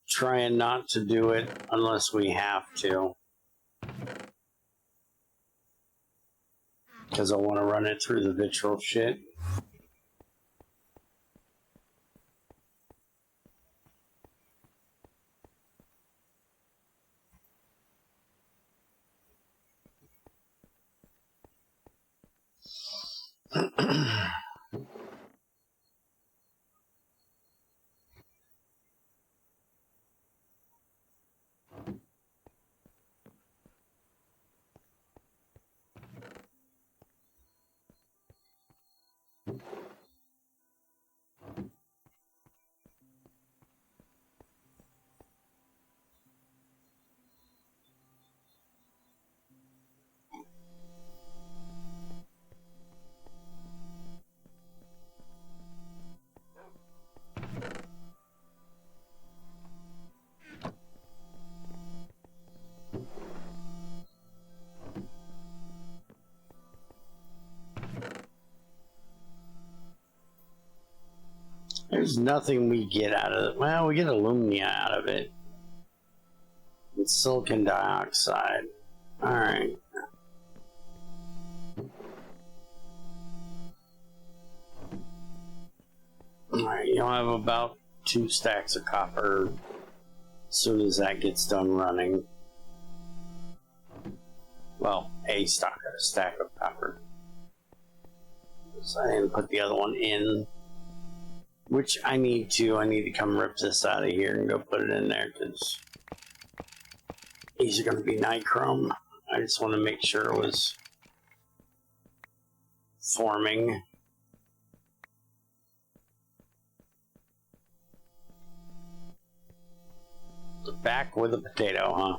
trying not to do it unless we have to. Because I want to run it through the vitriol shit. There's nothing we get out of it. Well, we get alumina out of it. It's silicon dioxide. Alright. Alright, you'll have about 2 stacks of copper as soon as that gets done running. Well, a stack of copper. So I didn't put the other one in. Which I need to come rip this out of here and go put it in there because these are going to be Nichrome. I just want to make sure it was forming. Back with a potato, huh?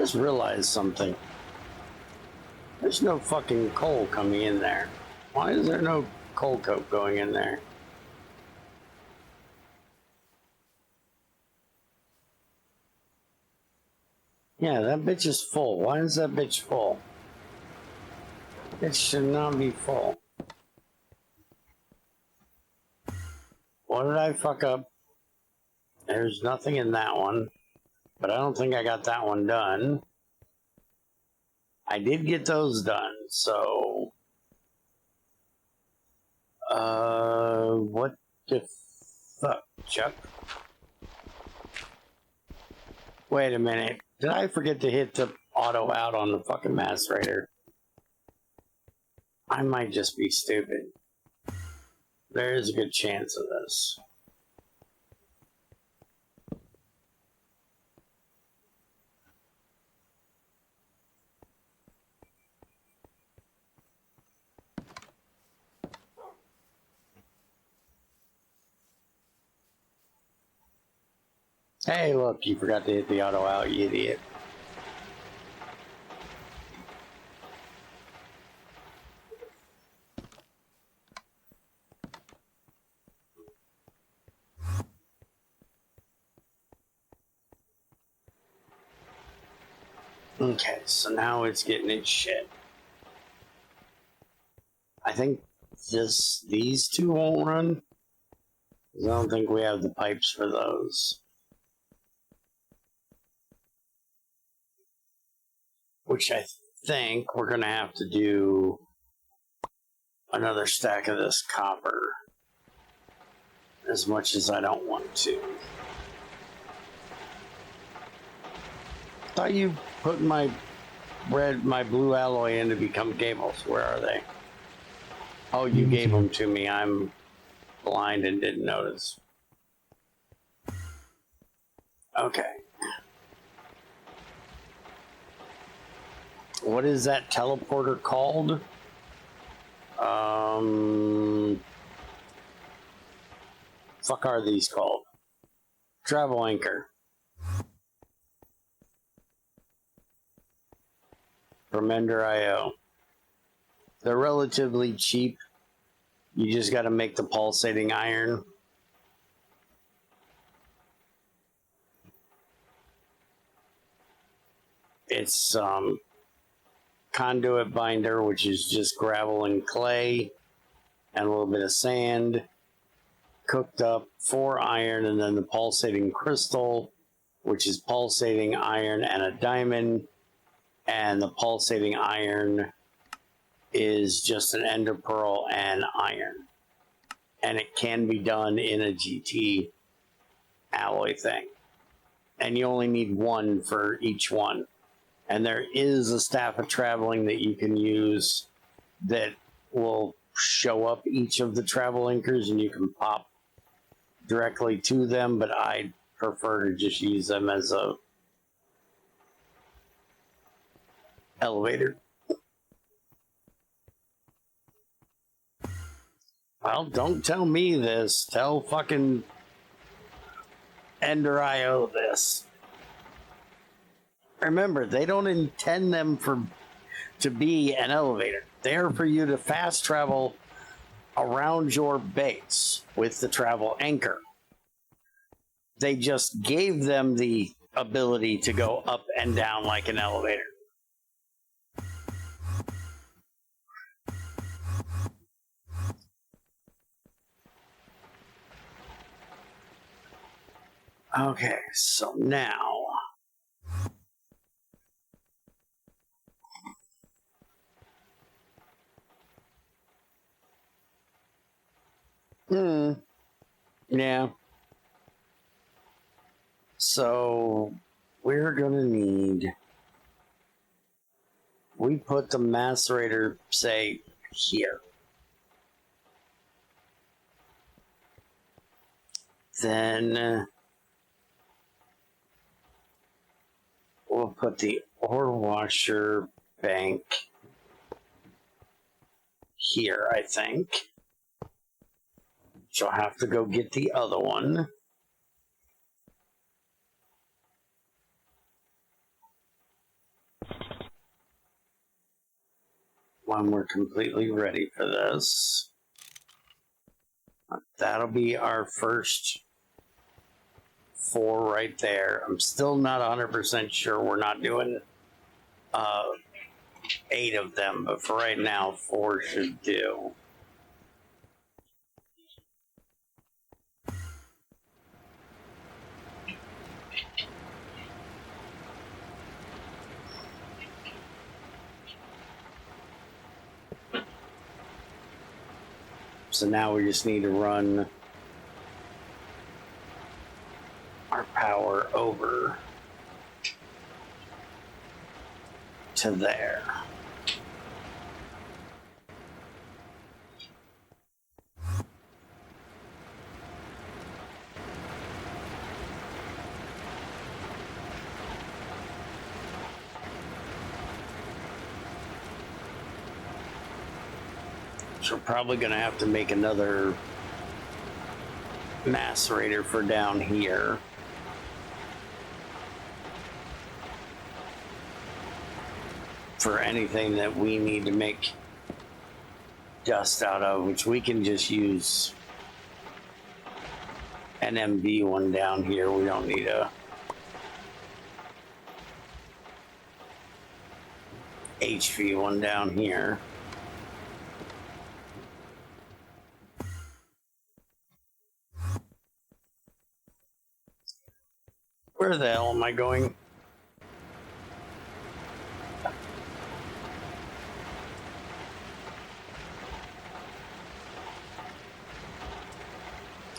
just realized something. There's no fucking coal coming in there. Why is there no coal coke going in there? Yeah, that bitch is full. Why is that bitch full? It should not be full. What did I fuck up? There's nothing in that one, but I don't think I got that one done. I did get those done, so... what the fuck, Chuck? Wait a minute. Did I forget to hit the auto out on the fucking macerator? I might just be stupid. There is a good chance of this. Hey, look, you forgot to hit the auto out, you idiot. Okay, so now it's getting its shit. I think these two won't run. I don't think we have the pipes for those. Which I think we're going to have to do another stack of this copper. As much as I don't want to. Thought you put my blue alloy in to become cables. Where are they? Oh, you gave them to me. I'm blind and didn't notice. Okay. What is that teleporter called? Fuck are these called? Travel anchor. From Ender.io. They're relatively cheap. You just got to make the pulsating iron. It's conduit binder, which is just gravel and clay and a little bit of sand cooked up for iron, and then the pulsating crystal, which is pulsating iron and a diamond, and the pulsating iron is just an ender pearl and iron, and it can be done in a GT alloy thing, and you only need one for each one. And there is a staff of traveling that you can use that will show up each of the travel anchors, and you can pop directly to them, but I prefer to just use them as a elevator. Well, don't tell me this. Tell fucking Ender.io this. Remember, they don't intend them to be an elevator. They're for you to fast travel around your base with the travel anchor. They just gave them the ability to go up and down like an elevator. Okay, so now... Yeah. So we're gonna need... We put the macerator, say, here. Then we'll put the ore washer bank here, I think. So I'll have to go get the other one. when we're completely ready for this. That'll be our first 4 right there. I'm still not 100% sure we're not doing 8 of them, but for right now, 4 should do. So now we just need to run our power over to there. So we're probably going to have to make another macerator for down here. For anything that we need to make dust out of, which we can just use an MV one down here. We don't need a HV one down here. Where the hell am I going?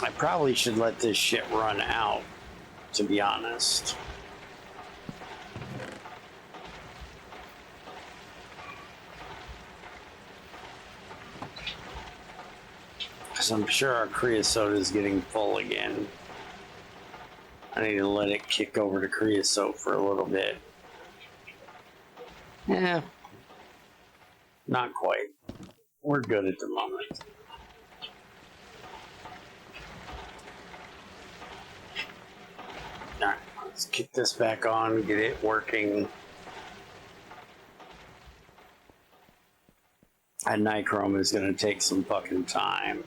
I probably should let this shit run out, to be honest. Because I'm sure our creosote is getting full again. I need to let it kick over to creosote for a little bit. Yeah. Not quite. We're good at the moment. Alright, let's kick this back on, get it working. And Nichrome is going to take some fucking time.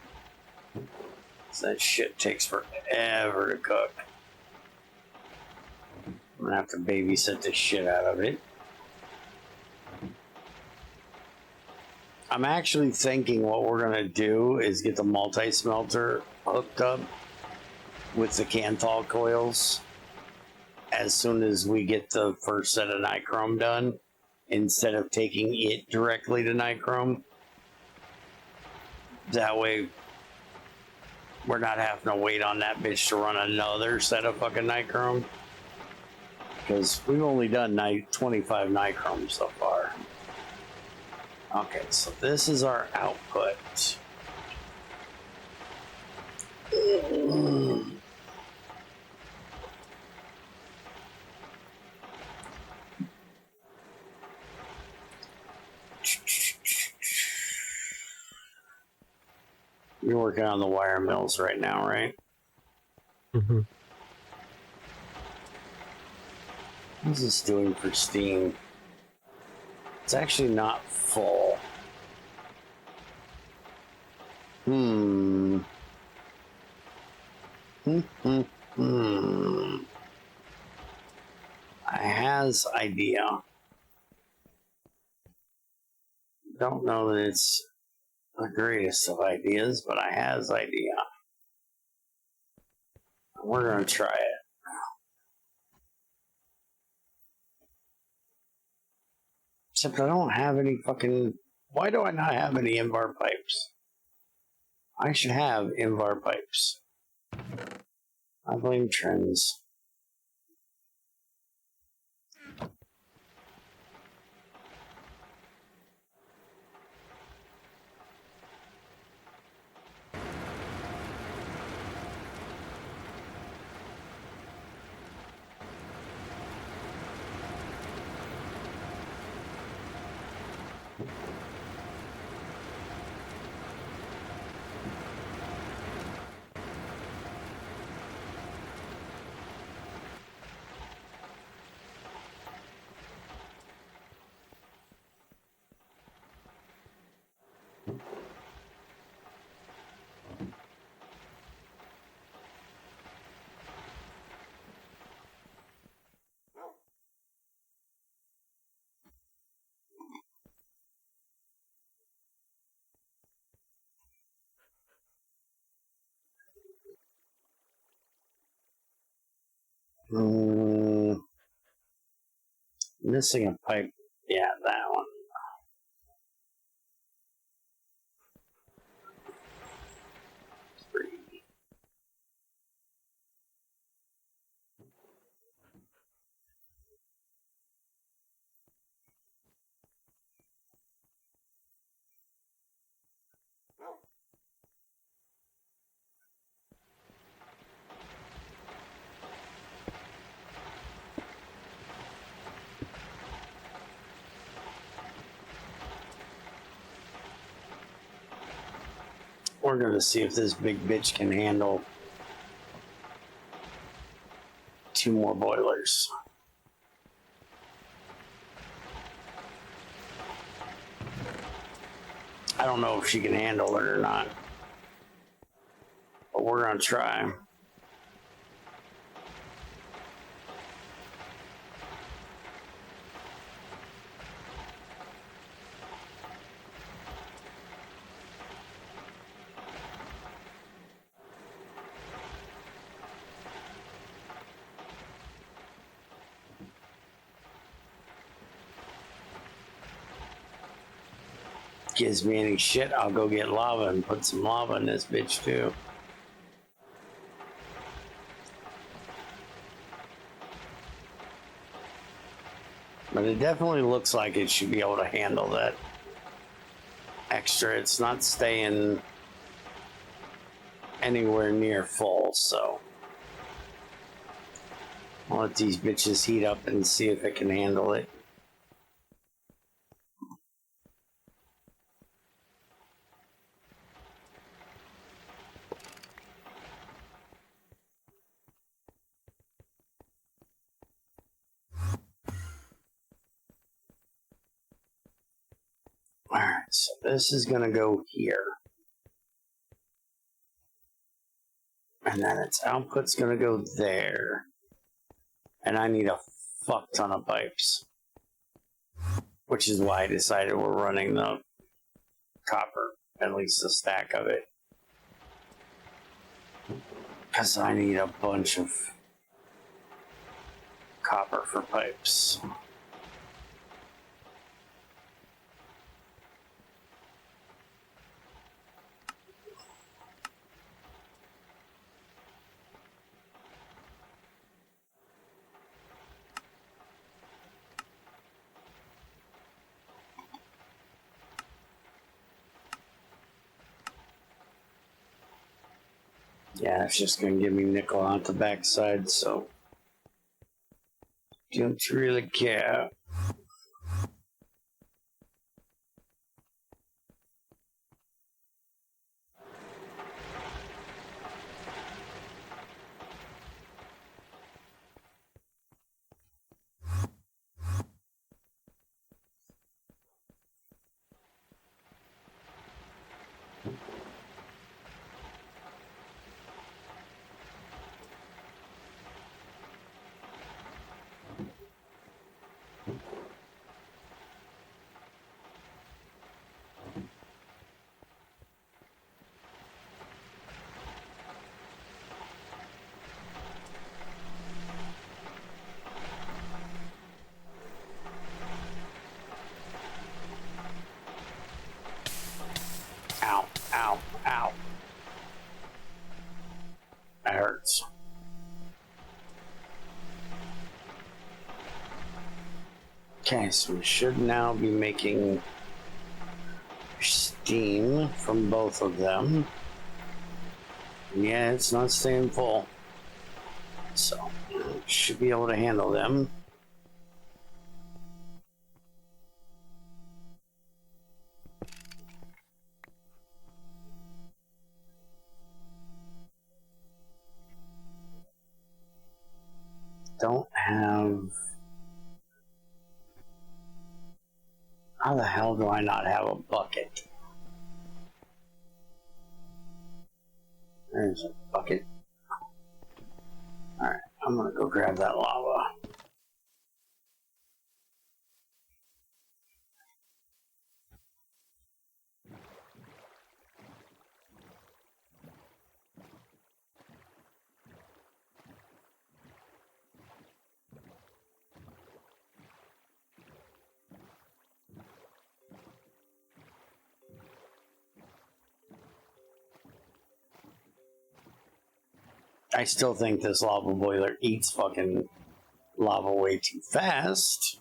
That shit takes forever to cook. I'm gonna have to babysit the shit out of it. I'm actually thinking what we're gonna do is get the multi-smelter hooked up with the Canthal coils as soon as we get the first set of Nichrome done, instead of taking it directly to Nichrome. That way we're not having to wait on that bitch to run another set of fucking Nichrome. Because we've only done 25 Nichrome so far. Okay, so this is our output. You're working on the wire mills right now, right? Mm-hmm. What's this doing for steam? It's actually not full. I has idea. Don't know that it's the greatest of ideas, but I has idea. We're gonna try it. Except I don't have any fucking... Why do I not have any Invar pipes? I should have Invar pipes. I blame trends. Missing a pipe. Yeah, that one. Three. We're going to see if this big bitch can handle 2 more boilers. I don't know if she can handle it or not, but we're going to try. Gives me any shit, I'll go get lava and put some lava in this bitch too. But it definitely looks like it should be able to handle that extra. It's not staying anywhere near full, so I'll let these bitches heat up and see if it can handle it. Alright, so this is gonna go here. And then its output's gonna go there. And I need a fuck ton of pipes. Which is why I decided we're running the copper, at least a stack of it. Because I need a bunch of copper for pipes. Yeah, it's just gonna give me nickel out the backside, so don't really care. Ow, ow, ow. That hurts. Okay, so we should now be making steam from both of them. Yeah, it's not staying full. So, should be able to handle them. Don't have... How the hell do I not have a bucket? There's a bucket. Alright, I'm gonna go grab that lava. I still think this lava boiler eats fucking lava way too fast.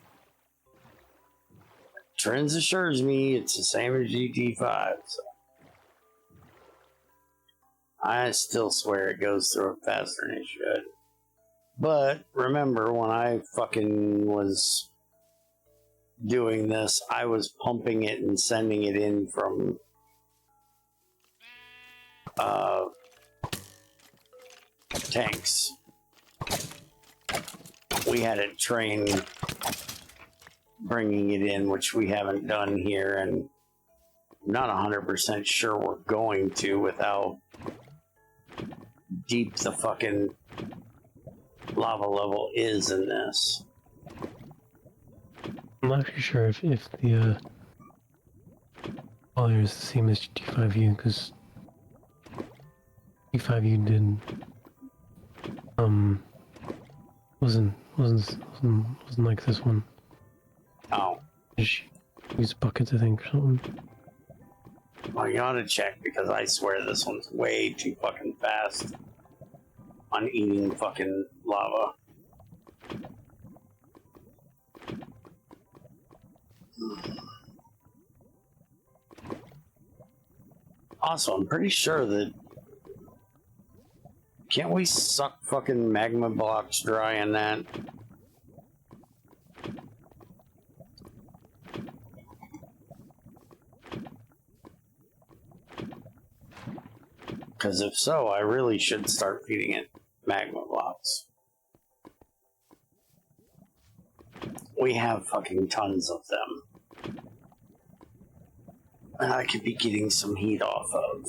Trends assures me it's the same as GT5. So I still swear it goes through it faster than it should. But remember, when I fucking was doing this, I was pumping it and sending it in from tanks. We had a train bringing it in, which we haven't done here, and I'm not 100% sure we're going to with how deep the fucking lava level is in this. I'm not too sure if the boiler is the same as GT5U, because GT5U did wasn't like this one. Oh. Just use buckets, I think, or something. Well, you ought to check, because I swear this one's way too fucking fast on eating fucking lava. Also, I'm pretty sure that... Can't we suck fucking magma blocks dry in that? Because if so, I really should start feeding it magma blocks. We have fucking tons of them. And I could be getting some heat off of.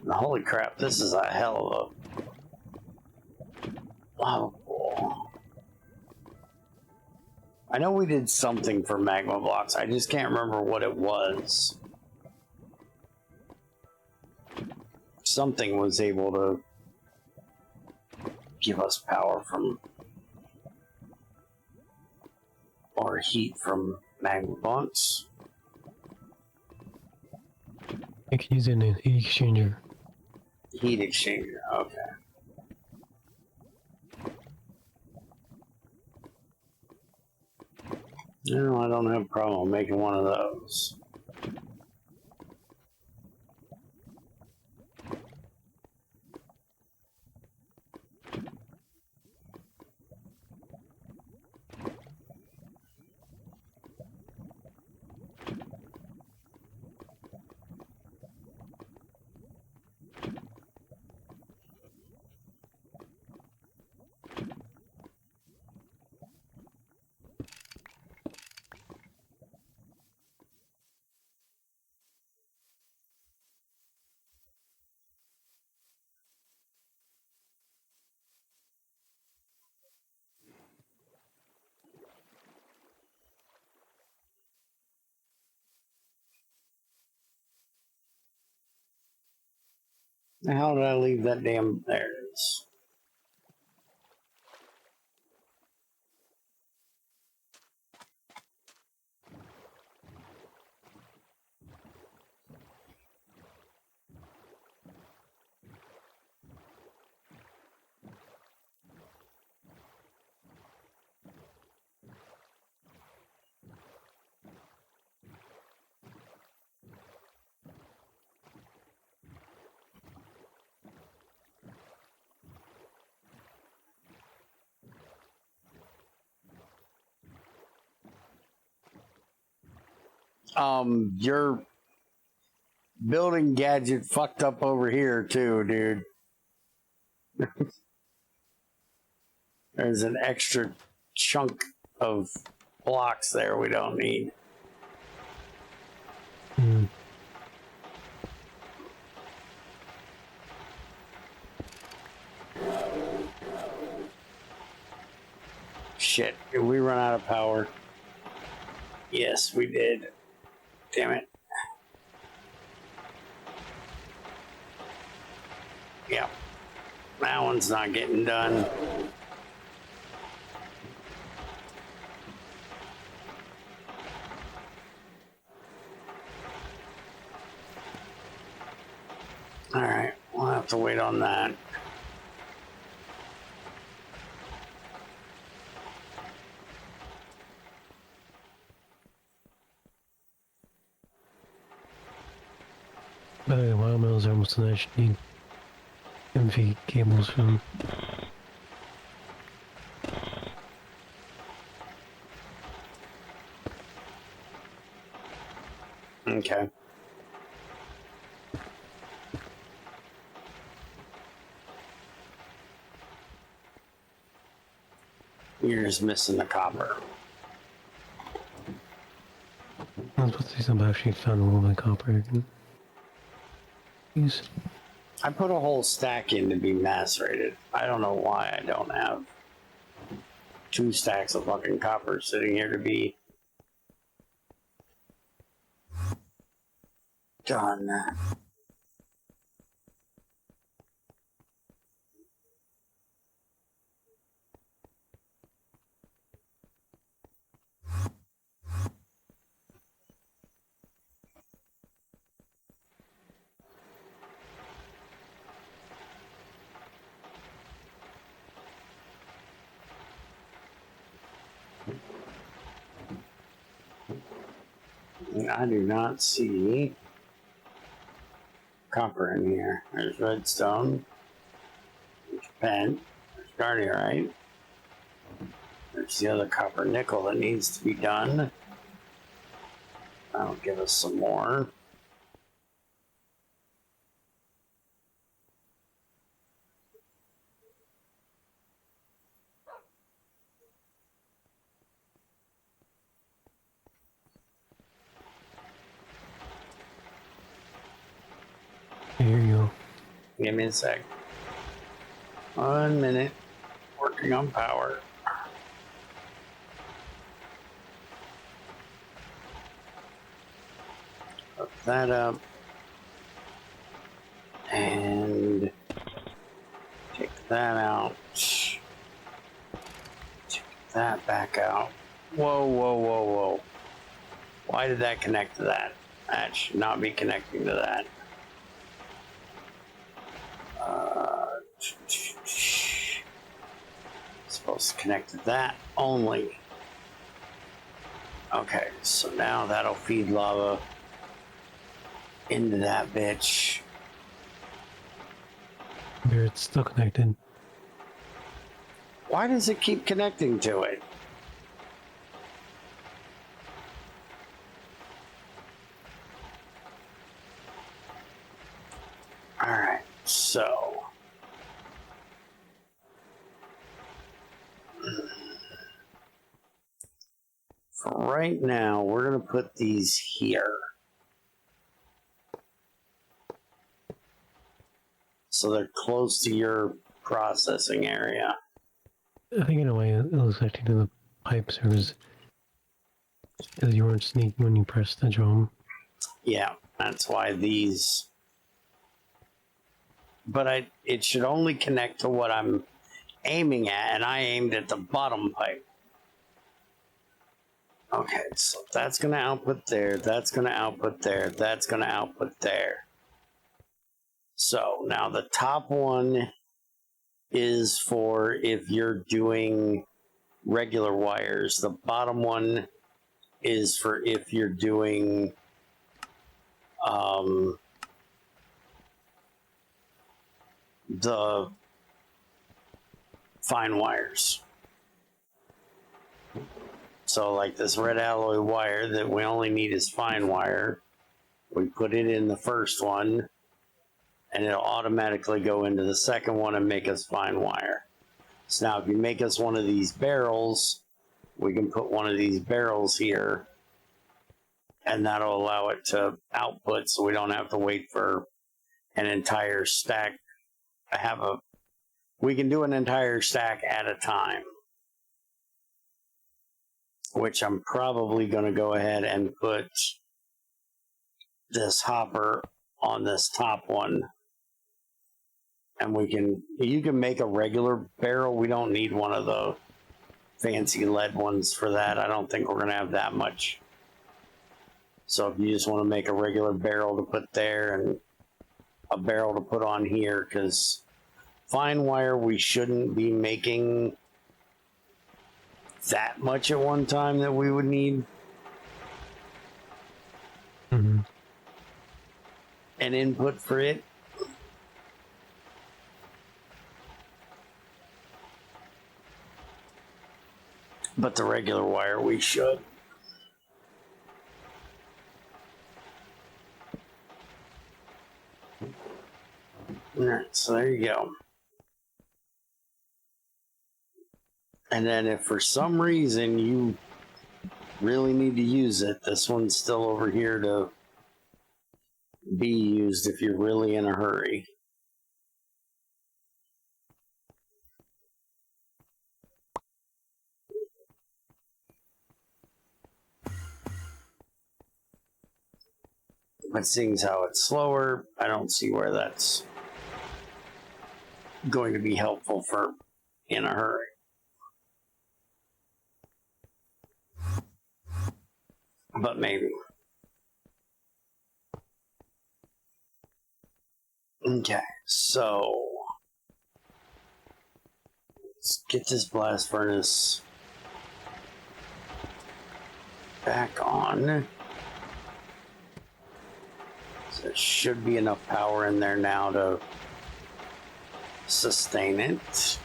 Holy crap, this is a hell of a... Wow. I know we did something for magma blocks, I just can't remember what it was. Something was able to give us power from... or heat from magma blocks. I can use it in a heat exchanger. Heat exchanger, okay. No, I don't have a problem making one of those. How did I leave that damn... There it is. Your building gadget fucked up over here too, dude. There's an extra chunk of blocks there we don't need. Shit, did we run out of power? Yes, we did. Damn it. Yep. That one's not getting done. Alright, we'll to wait on that. By the way, wire mills are almost an actually need MV cables for them. Okay. You're just missing the copper. I was about to say something, I actually found a little bit of copper I can use. I put a whole stack in to be macerated. I don't know why I don't have 2 stacks of fucking copper sitting here to be done. I do not see copper in here. There's redstone. There's pen. There's garnierite. There's the other copper nickel that needs to be done. That'll give us some more. Here you go. Give me a sec. 1 minute. Working on power. Hook that up. And take that out. Take that back out. Whoa, whoa, whoa, whoa. Why did that connect to that? That should not be connecting to that. Supposed to connect to that only. Okay, so now that'll feed lava into that bitch. There, it's still connected. Why does it keep connecting to it? Alright, so for right now, we're going to put these here. So they're close to your processing area. I think in a way it looks like to the pipes because you weren't sneaking when you pressed the drum. Yeah, that's why these. But it should only connect to what I'm aiming at, and I aimed at the bottom pipe. Okay, so that's going to output there, that's going to output there, that's going to output there. So now the top one is for if you're doing regular wires. The bottom one is for if you're doing the fine wires. So like this red alloy wire that we only need is fine wire. We put it in the first one and it'll automatically go into the second one and make us fine wire. So now if you make us one of these barrels, we can put one of these barrels here and that'll allow it to output so we don't have to wait for an entire stack. We can do an entire stack at a time, which I'm probably going to go ahead and put this hopper on this top one. And you can make a regular barrel. We don't need one of the fancy lead ones for that. I don't think we're going to have that much. So if you just want to make a regular barrel to put there and a barrel to put on here, because fine wire we shouldn't be making that much at one time that we would need Mm-hmm. an input for it. But the regular wire we should. Alright, so there you go. And then if for some reason you really need to use it, this one's still over here to be used if you're really in a hurry. But seeing as how it's slower, I don't see where that's going to be helpful for in a hurry. But maybe. Okay, so let's get this blast furnace back on. So there should be enough power in there now to sustain it.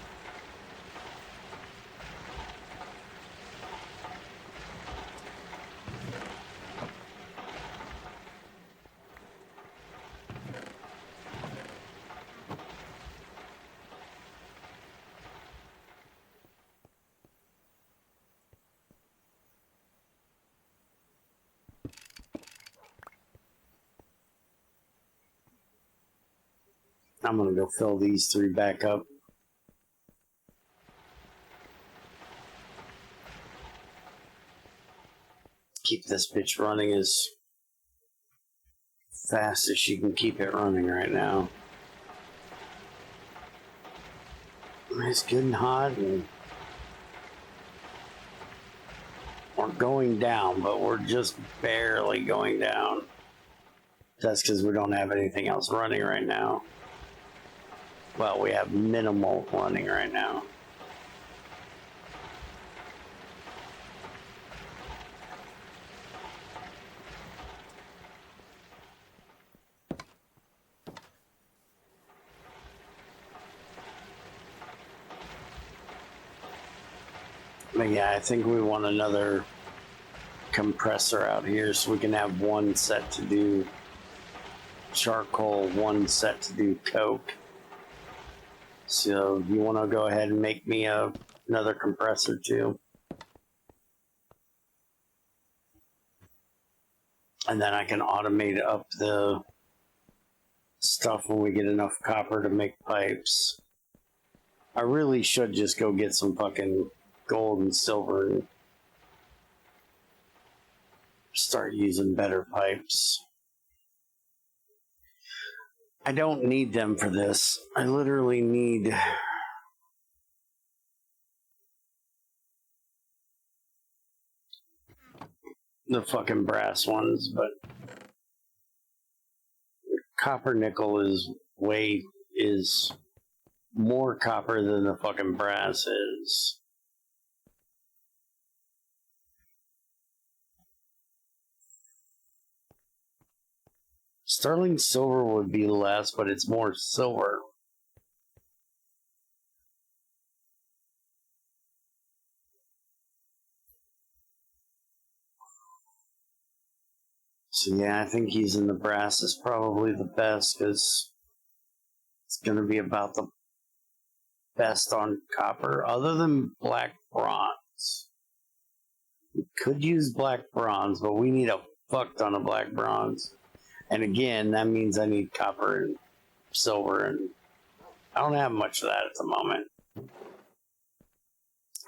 I'm gonna go fill these three back up. Keep this bitch running as fast as she can keep it running right now. It's good and hot, and we're going down, but we're just barely going down. That's because we don't have anything else running right now. Well, we have minimal running right now. But yeah, I think we want another compressor out here so we can have one set to do charcoal, one set to do coke. So you want to go ahead and make me another compressor too? And then I can automate up the stuff when we get enough copper to make pipes. I really should just go get some fucking gold and silver and start using better pipes. I don't need them for this. I literally need the fucking brass ones, but copper nickel is more copper than the fucking brass is. Sterling silver would be less, but it's more silver. So yeah, I think using the brass is probably the best because it's going to be about the best on copper, other than black bronze. We could use black bronze, but we need a fuck ton of black bronze. And again, that means I need copper and silver, and I don't have much of that at the moment.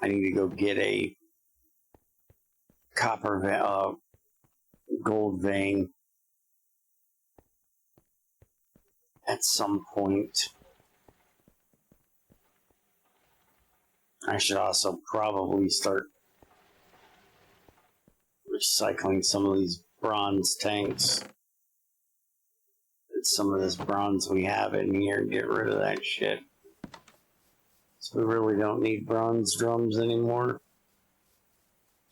I need to go get a copper gold vein at some point. I should also probably start recycling some of these bronze tanks. some of this bronze we have in here and get rid of that shit. So we really don't need bronze drums anymore.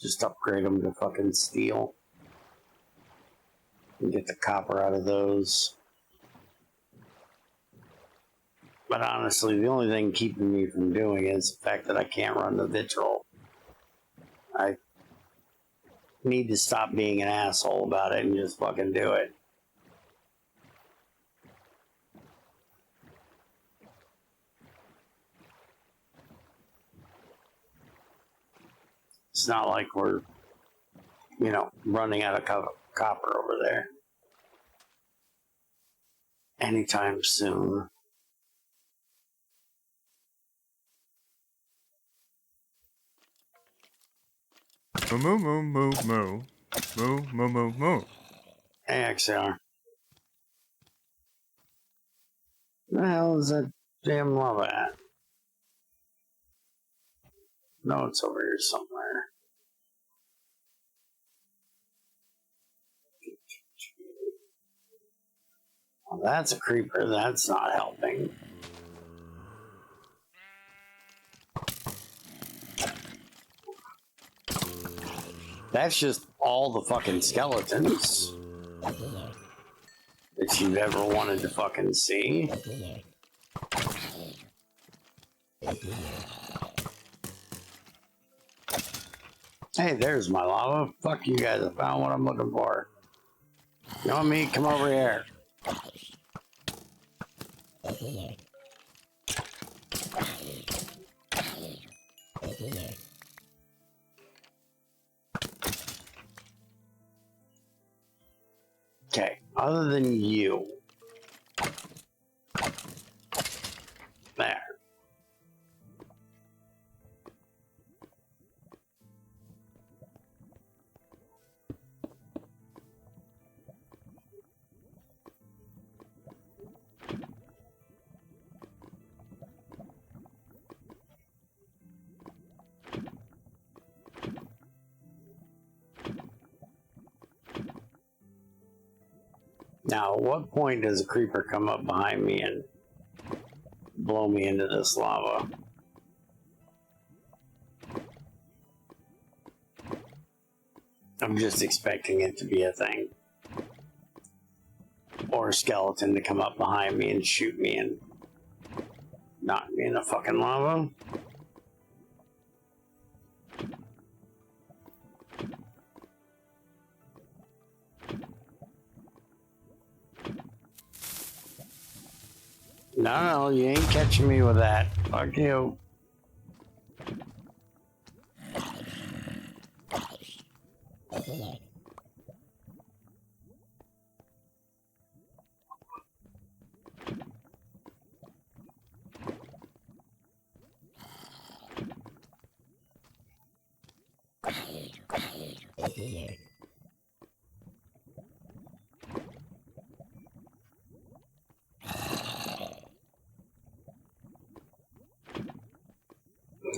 Just upgrade them to fucking steel. And get the copper out of those. But honestly, the only thing keeping me from doing it is the fact that I can't run the vitriol. I need to stop being an asshole about it and just fucking do it. It's not like we're, you know, running out of copper over there anytime soon. Moo moo moo moo moo moo moo moo. Hey, XR. Where the hell is that damn lava at? No, it's over here somewhere. Well, that's a creeper. That's not helping. That's just all the fucking skeletons that you've ever wanted to fucking see. Hey, there's my lava. Fuck you guys, I found what I'm looking for. You know me? Come over here. Okay, other than you. There. Now, at what point does a creeper come up behind me and blow me into this lava? I'm just expecting it to be a thing. Or a skeleton to come up behind me and shoot me and knock me in the fucking lava. No, you ain't catching me with that. Fuck you.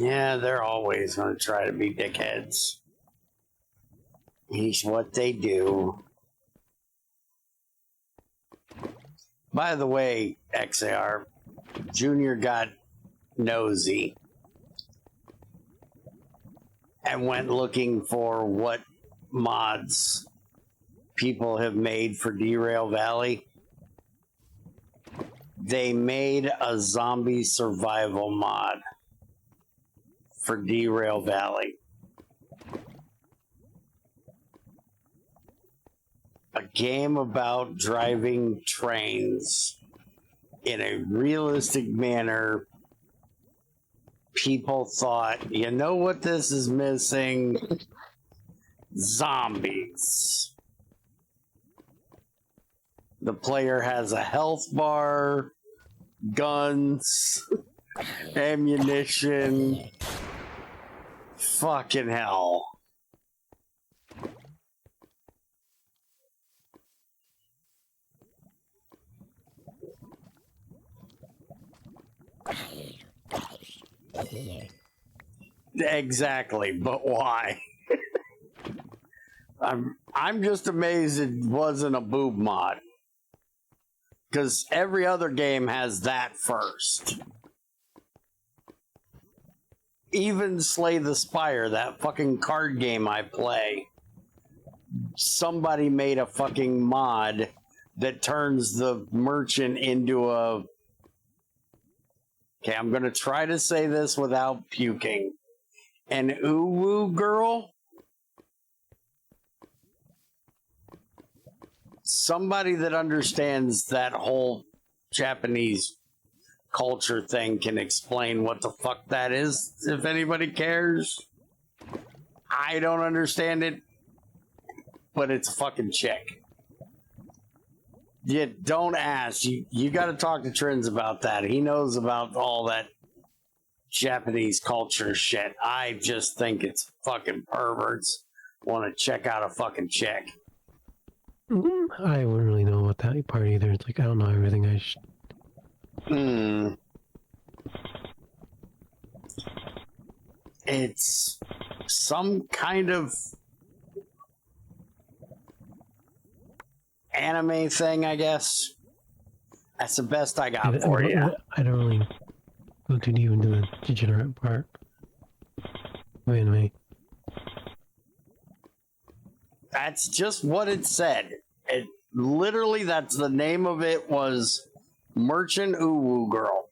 Yeah, they're always going to try to be dickheads. It's what they do. By the way, XAR, Junior got nosy and went looking for what mods people have made for Derail Valley. They made a zombie survival mod for Derail Valley. A game about driving trains in a realistic manner. People thought, you know what this is missing? Zombies. The player has a health bar, guns, ammunition. Fucking hell. Exactly, but why? I'm just amazed it wasn't a boob mod. Because every other game has that first. Even Slay the Spire, that fucking card game I play, somebody made a fucking mod that turns the merchant into a... Okay, I'm going to try to say this without puking. An uwu girl? Somebody that understands that whole Japanese culture thing can explain what the fuck that is, if anybody cares. I don't understand it, but it's a fucking chick. You don't ask. You got to talk to Trins about that. He knows about all that Japanese culture shit. I just think it's fucking perverts want to check out a fucking chick. I wouldn't really know about that part either. It's like, I don't know everything. It's some kind of anime thing, I guess. That's the best I got for you. I don't really go too deep into the degenerate part of anime. That's just what it said. It literally, that's the name of it, was Merchant Uwu Girl.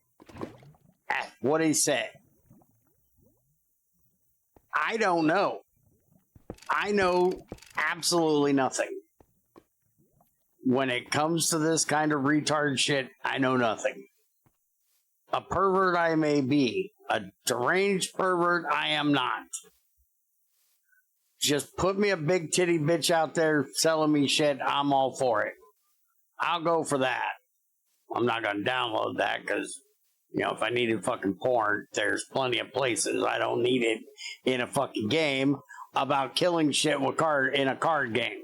That's what he said. I don't know. I know absolutely nothing. When it comes to this kind of retard shit, I know nothing. A pervert I may be. A deranged pervert I am not. Just put me a big titty bitch out there selling me shit, I'm all for it. I'll go for that. I'm not going to download that because, you know, if I needed fucking porn, there's plenty of places. I don't need it in a fucking game about killing shit with in a card game.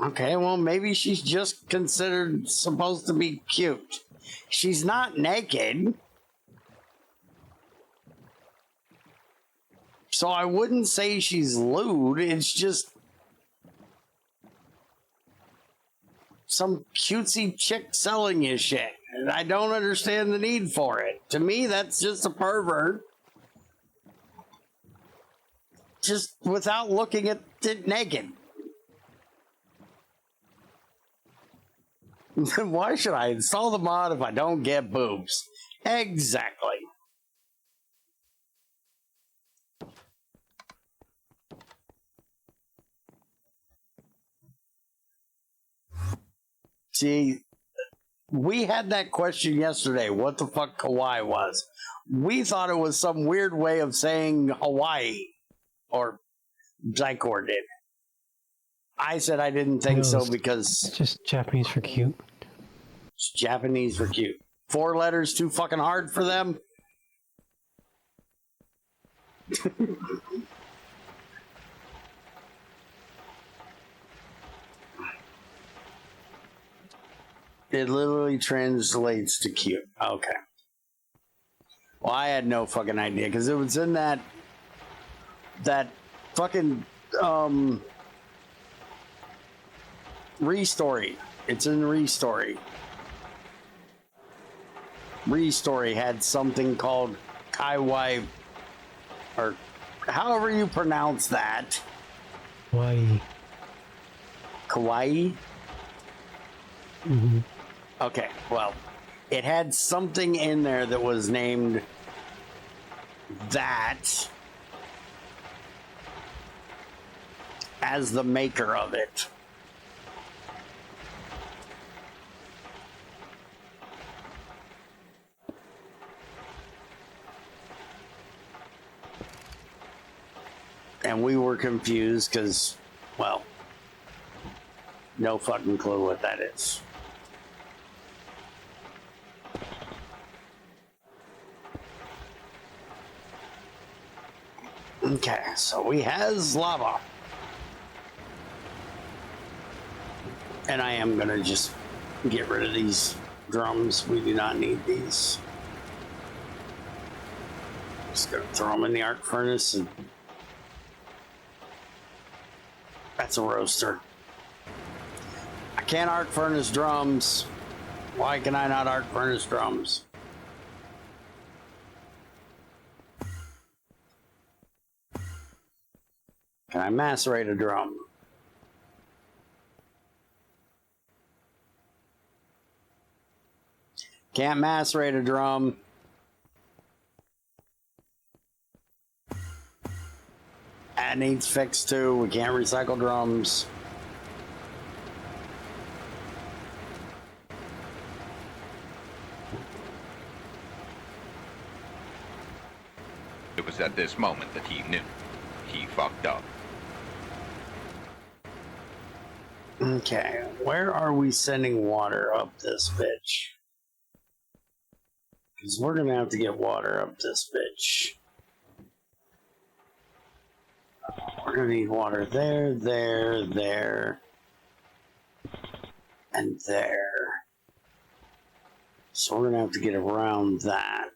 Okay, well, maybe she's just considered supposed to be cute. She's not naked. So I wouldn't say she's lewd. It's just some cutesy chick selling you shit. And I don't understand the need for it. To me, that's just a pervert. Just without looking at it naked. Why should I install the mod if I don't get boobs? Exactly. See, we had that question yesterday, what the fuck kawaii was. We thought it was some weird way of saying Hawaii, or Zycor did. I said I didn't think so because... It's just Japanese for cute. It's Japanese for cute. 4 letters too fucking hard for them? It literally translates to cute. Okay. Well, I had no fucking idea because it was in that fucking Restory. It's in Restory. Restory had something called Kaiwai, or however you pronounce that. Kawaii. Kawaii? Mm-hmm. Okay, well, it had something in there that was named that as the maker of it. And we were confused because, well, no fucking clue what that is. Okay, so we has lava. And I am gonna just get rid of these drums. We do not need these. Just gonna throw them in the arc furnace, and that's a roaster. can't arc furnace drums. Why can I not arc furnace drums? Can I macerate a drum? Can't macerate a drum. That needs fixed too. We can't recycle drums. It was at this moment that he knew. He fucked up. Okay, where are we sending water up this bitch? Because we're gonna have to get water up this bitch. We're gonna need water there, there, and there. So we're gonna have to get around that.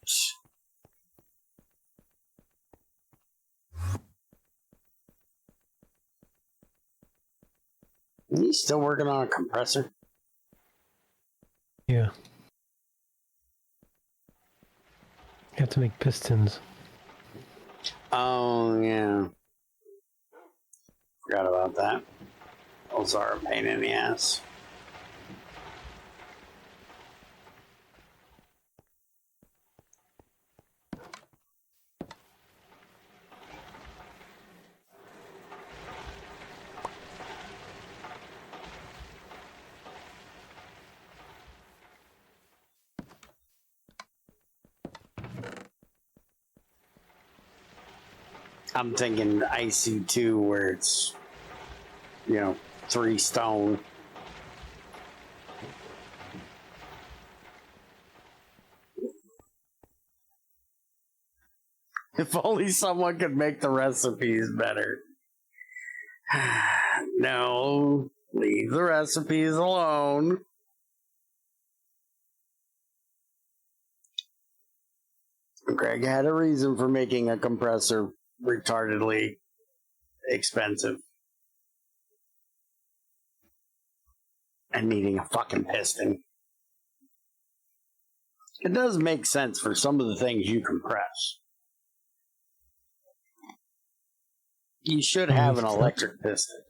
Are you still working on a compressor? Yeah. You have to make pistons. Oh, yeah. Forgot about that. Those are a pain in the ass. I'm thinking IC2 where it's, 3 stone. If only someone could make the recipes better. No, leave the recipes alone. Greg had a reason for making a compressor retardedly expensive and needing a fucking piston. It does make sense for some of the things you compress. You should have an electric piston.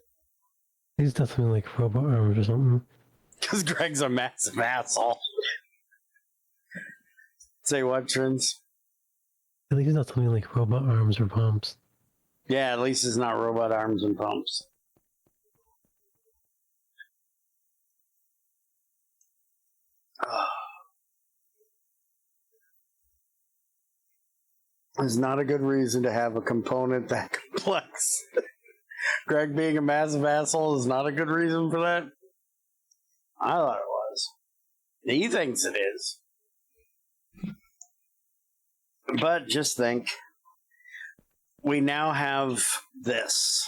He's definitely like robot arms or something. Because Greg's a massive asshole. Say what, Trins? At least he's not something like robot arms or pumps. Yeah, at least it's not robot arms and pumps. It's not a good reason to have a component that complex. Greg being a massive asshole is not a good reason for that. I thought it was. He thinks it is. But just think, we now have this.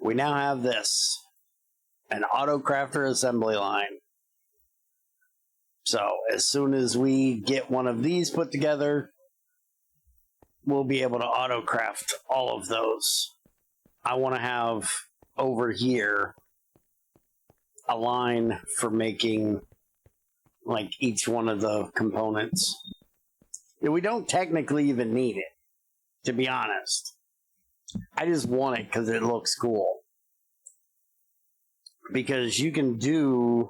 We now have this. An auto crafter assembly line. So as soon as we get one of these put together, we'll be able to auto craft all of those. I want to have over here a line for making like each one of the components. We don't technically even need it, to be honest. I just want it because it looks cool. Because you can do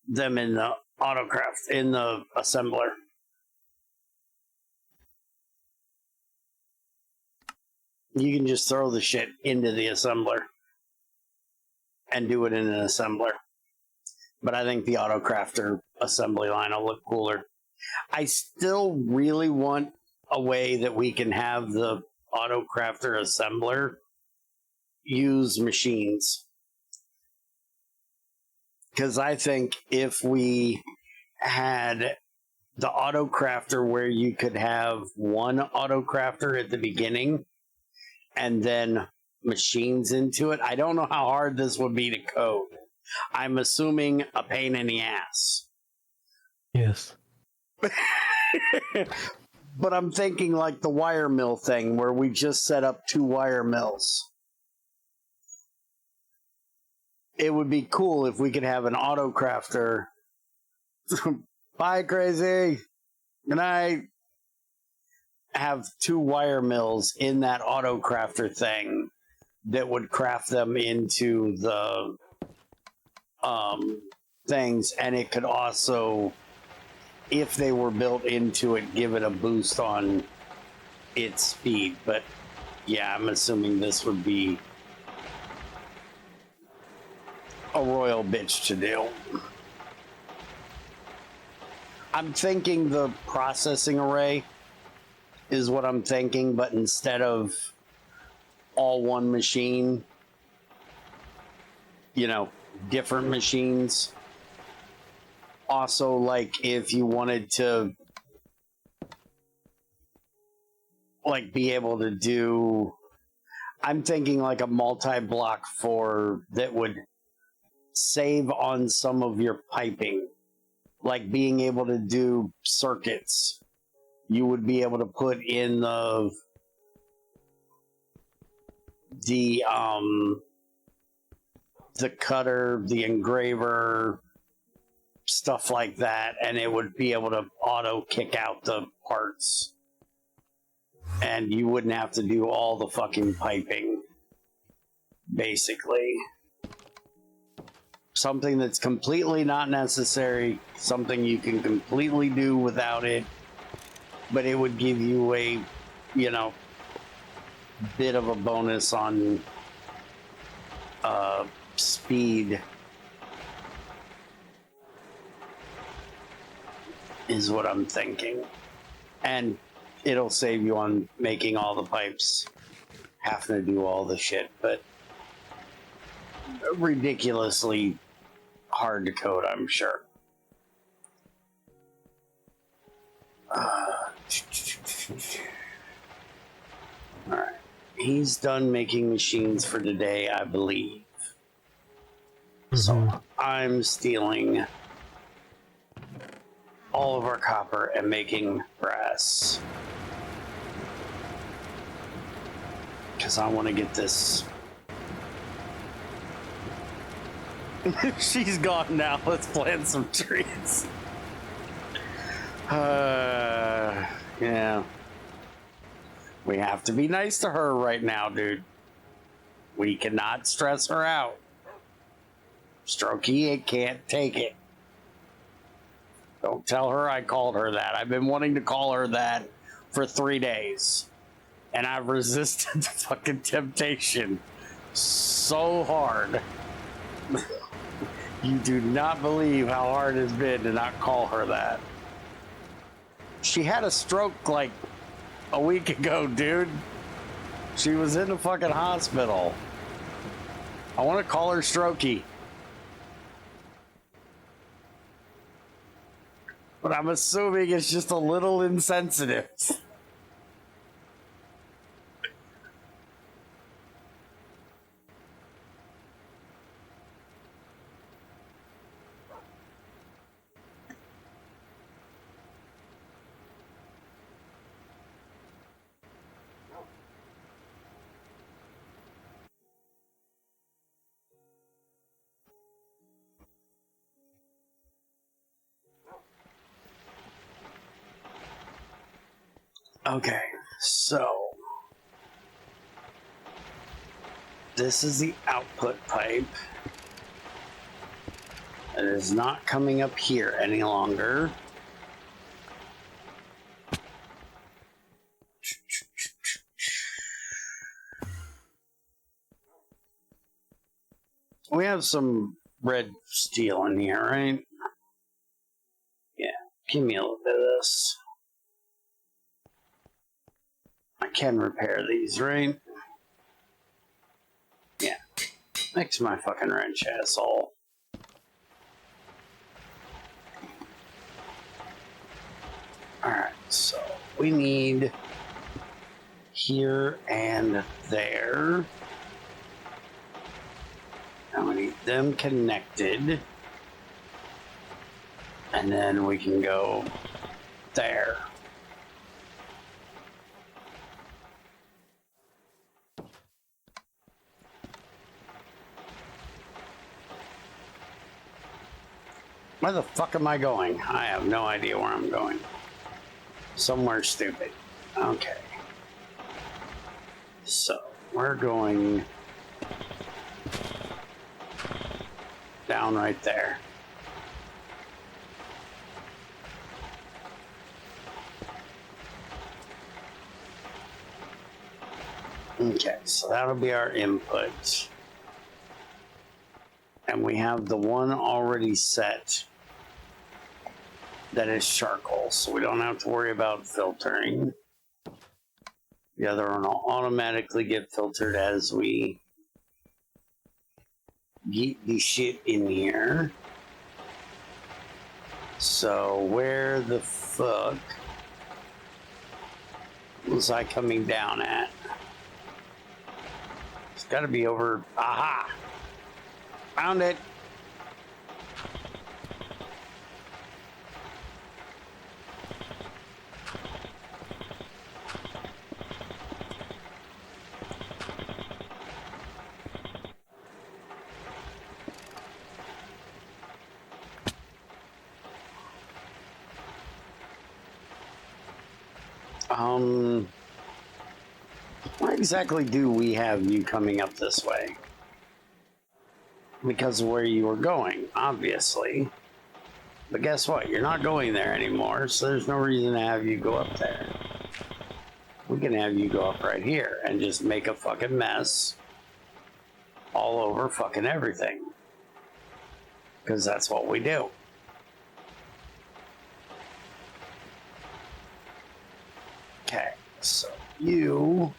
them in the autocraft, in the assembler. You can just throw the shit into the assembler and do it in an assembler. But I think the autocrafter assembly line will look cooler. I still really want a way that we can have the autocrafter assembler use machines. Because I think if we had the autocrafter where you could have one autocrafter at the beginning and then machines into it, I don't know how hard this would be to code. I'm assuming a pain in the ass. Yes. But I'm thinking like the wire mill thing where we just set up 2 wire mills. It would be cool if we could have an auto crafter. Bye, crazy. Good night. Have 2 wire mills in that auto crafter thing that would craft them into the things, and it could also, if they were built into it, give it a boost on its speed. But yeah, I'm assuming this would be a royal bitch to do. I'm thinking the processing array is what I'm thinking, but instead of all one machine, you know, different machines. Also, like if you wanted to like be able to do, I'm thinking like a multi-block for that would save on some of your piping, like being able to do circuits. You would be able to put in the cutter, the engraver, stuff like that, and it would be able to auto kick out the parts. And you wouldn't have to do all the fucking piping, basically. Something that's completely not necessary, something you can completely do without it, but it would give you a, you know, bit of a bonus on speed, is what I'm thinking. And it'll save you on making all the pipes, having to do all the shit, but ridiculously hard to code, I'm sure. Alright. He's done making machines for today, I believe. So I'm stealing all of our copper and making brass. Because I want to get this. She's gone now. Let's plant some trees. Yeah. We have to be nice to her right now, dude. We cannot stress her out. Strokey, it can't take it. Don't tell her I called her that. I've been wanting to call her that for 3 days. And I've resisted the fucking temptation so hard. You do not believe how hard it's been to not call her that. She had a stroke like a week ago, dude. She was in the fucking hospital. I want to call her Strokey. But I'm assuming it's just a little insensitive. Okay, so this is the output pipe. It is not coming up here any longer. We have some red steel in here, right? Yeah, give me a little bit of this. I can repair these, right? Yeah. Fix my fucking wrench, asshole. Alright, so we need here and there. And we need them connected. And then we can go there. Where the fuck am I going? I have no idea where I'm going. Somewhere stupid. Okay. So, we're going down right there. Okay, so that'll be our input. And we have the one already set that is charcoal, so we don't have to worry about filtering. The other one will automatically get filtered as we get the shit in here. So where the fuck was I coming down at? It's gotta be over. Aha! Found it! Why exactly do we have you coming up this way? Because of where you were going, obviously. But guess what? You're not going there anymore, so there's no reason to have you go up there. We can have you go up right here and just make a fucking mess all over fucking everything. Because that's what we do. Okay, so you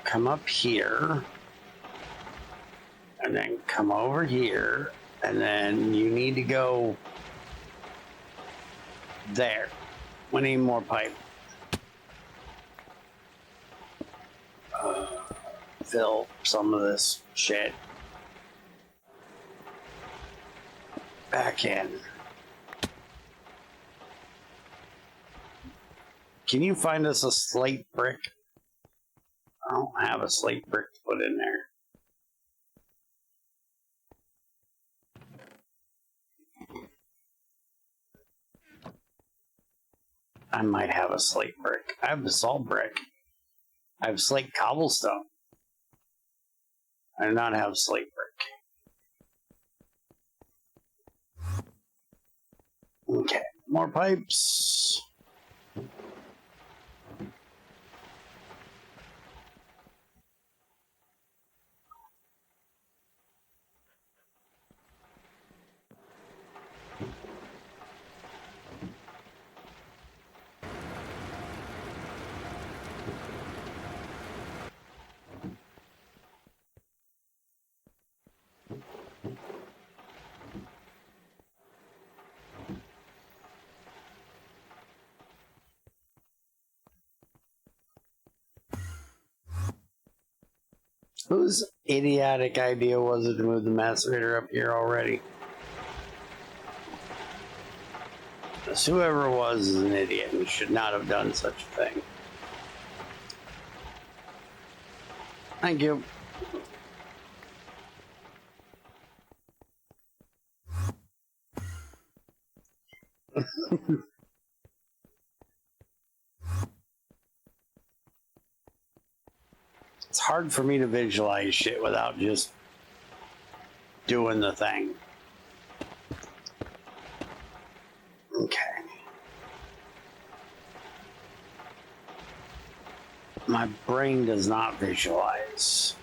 come up here and then come over here, and then you need to go there. We need more pipe. Fill some of this shit back in. Can you find us a slate brick? I don't have a slate brick to put in there. I might have a slate brick. I have basalt brick. I have slate cobblestone. I do not have slate brick. Okay, more pipes. Whose idiotic idea was it to move the macerator up here already? Whoever it was is an idiot and should not have done such a thing. Thank you. It's hard for me to visualize shit without just doing the thing. Okay. My brain does not visualize.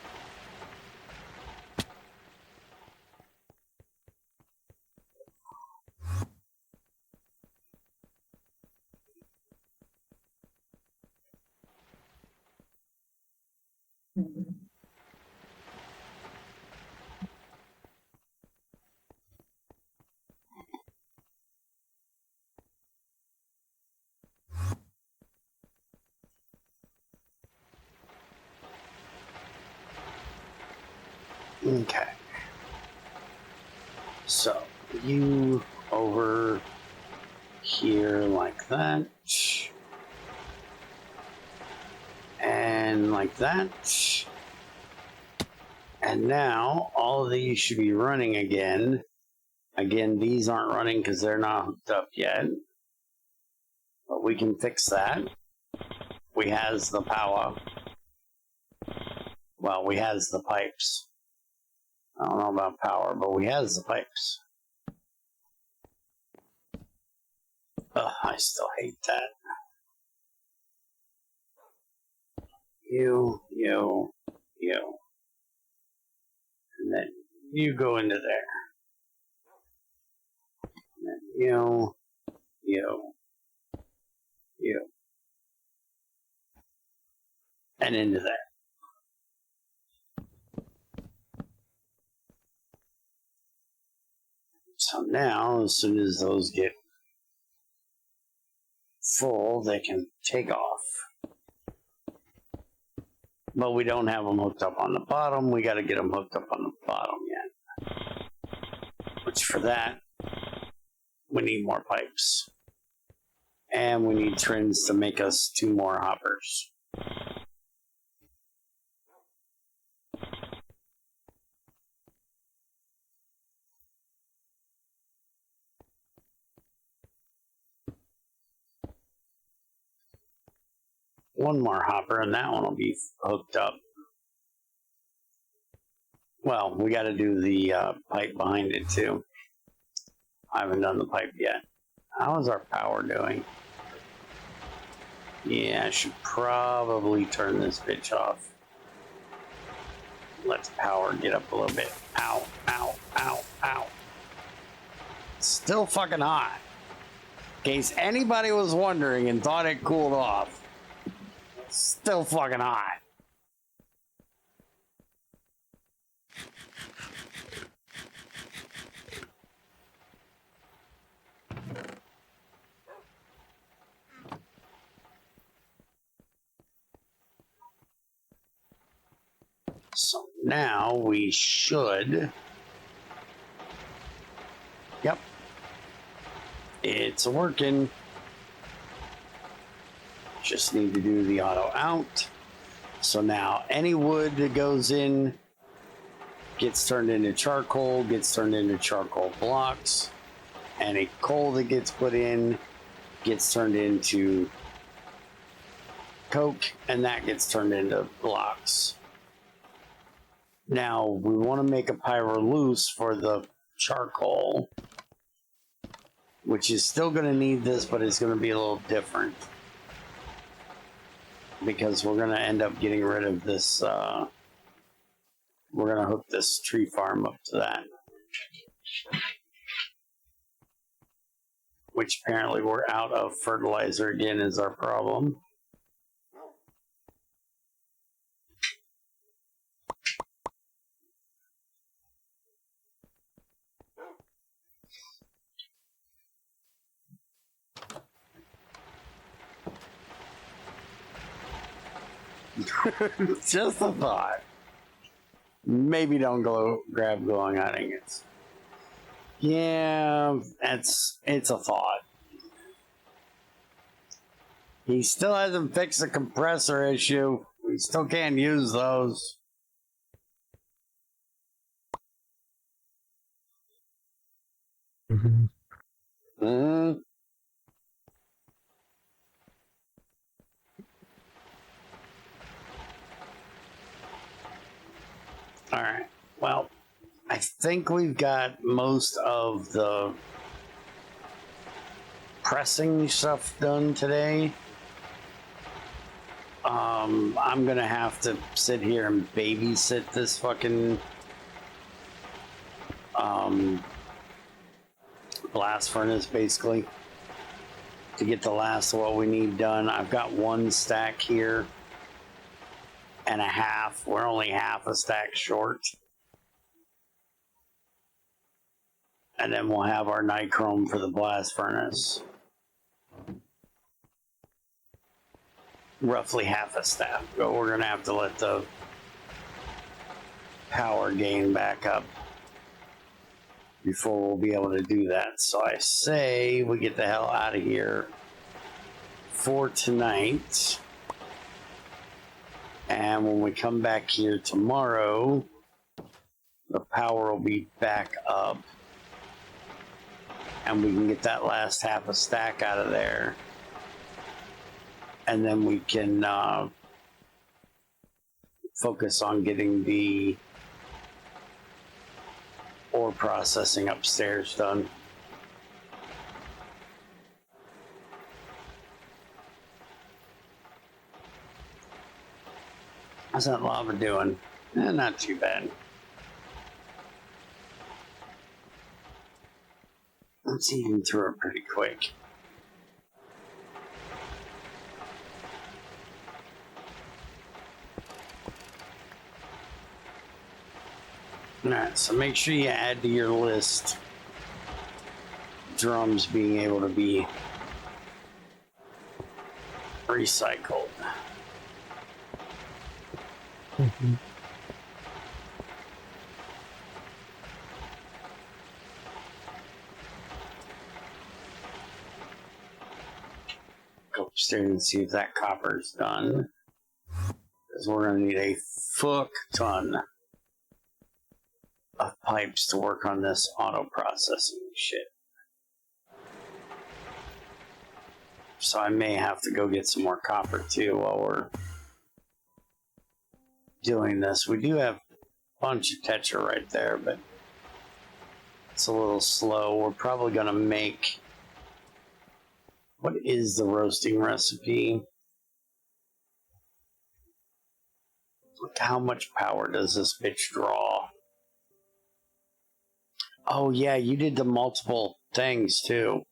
Okay. So, you over here like that. And like that. And now all of these should be running again Again, these aren't running because they're not hooked up yet. But we can fix that. We has the power. Well, we has the pipes. I don't know about power, but we has the pipes. Ugh, I still hate that. You. And then you go into there. And then you. And into there. So now, as soon as those get full, they can take off. But we don't have them hooked up on the bottom. We got to get them hooked up on the bottom yet. Which for that, we need more pipes. And we need trins to make us 2 more hoppers. One more hopper, and that one will be hooked up. Well, we got to do the pipe behind it too. I haven't done the pipe yet. How is our power doing? Yeah, I should probably turn this bitch off. Let the power get up a little bit. Ow, ow, ow, ow. Still fucking hot. In case anybody was wondering and thought it cooled off. Still fucking hot. So now we should. Yep. It's working. Just need to do the auto out. So now any wood that goes in gets turned into charcoal, gets turned into charcoal blocks. Any coal that gets put in gets turned into coke, and that gets turned into blocks. Now we want to make a pyro loose for the charcoal, which is still going to need this, but it's going to be a little different. Because we're going to end up getting rid of this, we're going to hook this tree farm up to that. Which apparently we're out of fertilizer again is our problem. Just a thought. Maybe don't go grab glowing hot ingots. Yeah, it's a thought. He still hasn't fixed the compressor issue. We still can't use those. Mm-hmm. Mm-hmm. All right. Well, I think we've got most of the pressing stuff done today. I'm gonna have to sit here and babysit this fucking blast furnace basically to get the last of what we need done. I've got 1 stack here and a half. We're only half a stack short. And then we'll have our Nichrome for the blast furnace. Roughly half a stack. But we're going to have to let the power gain back up before we'll be able to do that. So I say we get the hell out of here for tonight. And when we come back here tomorrow, the power will be back up. and we can get that last half a stack out of there, and then we can focus on getting the ore processing upstairs done. How's that lava doing? Not too bad. Let's even through it pretty quick. Alright, so make sure you add to your list drums being able to be recycled. Mhm. Go upstairs and see if that copper's done. Because we're going to need a fuck ton of pipes to work on this auto processing shit. So I may have to go get some more copper too while we're doing this. We do have a bunch of tetra right there, but it's a little slow. We're probably going to make... What is the roasting recipe? Look, how much power does this bitch draw? Oh yeah, you did the multiple things too.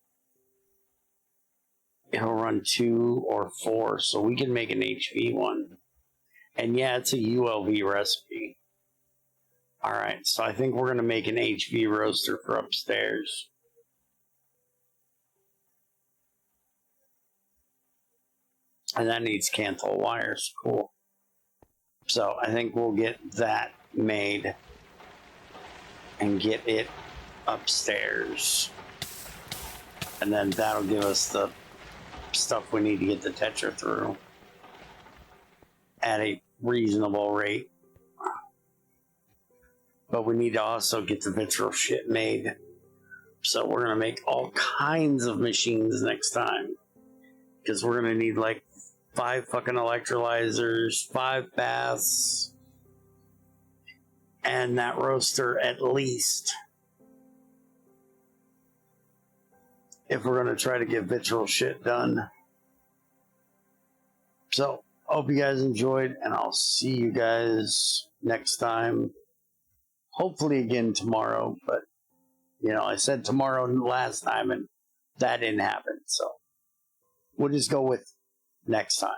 It'll run 2 or 4, so we can make an HV one. And yeah, it's a ULV recipe. Alright, so I think we're going to make an HV roaster for upstairs. And that needs Canthal wires. Cool. So I think we'll get that made and get it upstairs. And then that'll give us the stuff we need to get the tetra through at a reasonable rate. But we need to also get the vitral shit made. So we're going to make all kinds of machines next time. Because we're going to need like 5 fucking electrolyzers, 5 baths, and that roaster at least. If we're going to try to get vitral shit done. So, hope you guys enjoyed, and I'll see you guys next time. Hopefully again tomorrow, but, you know, I said tomorrow last time, and that didn't happen, so we'll just go with next time.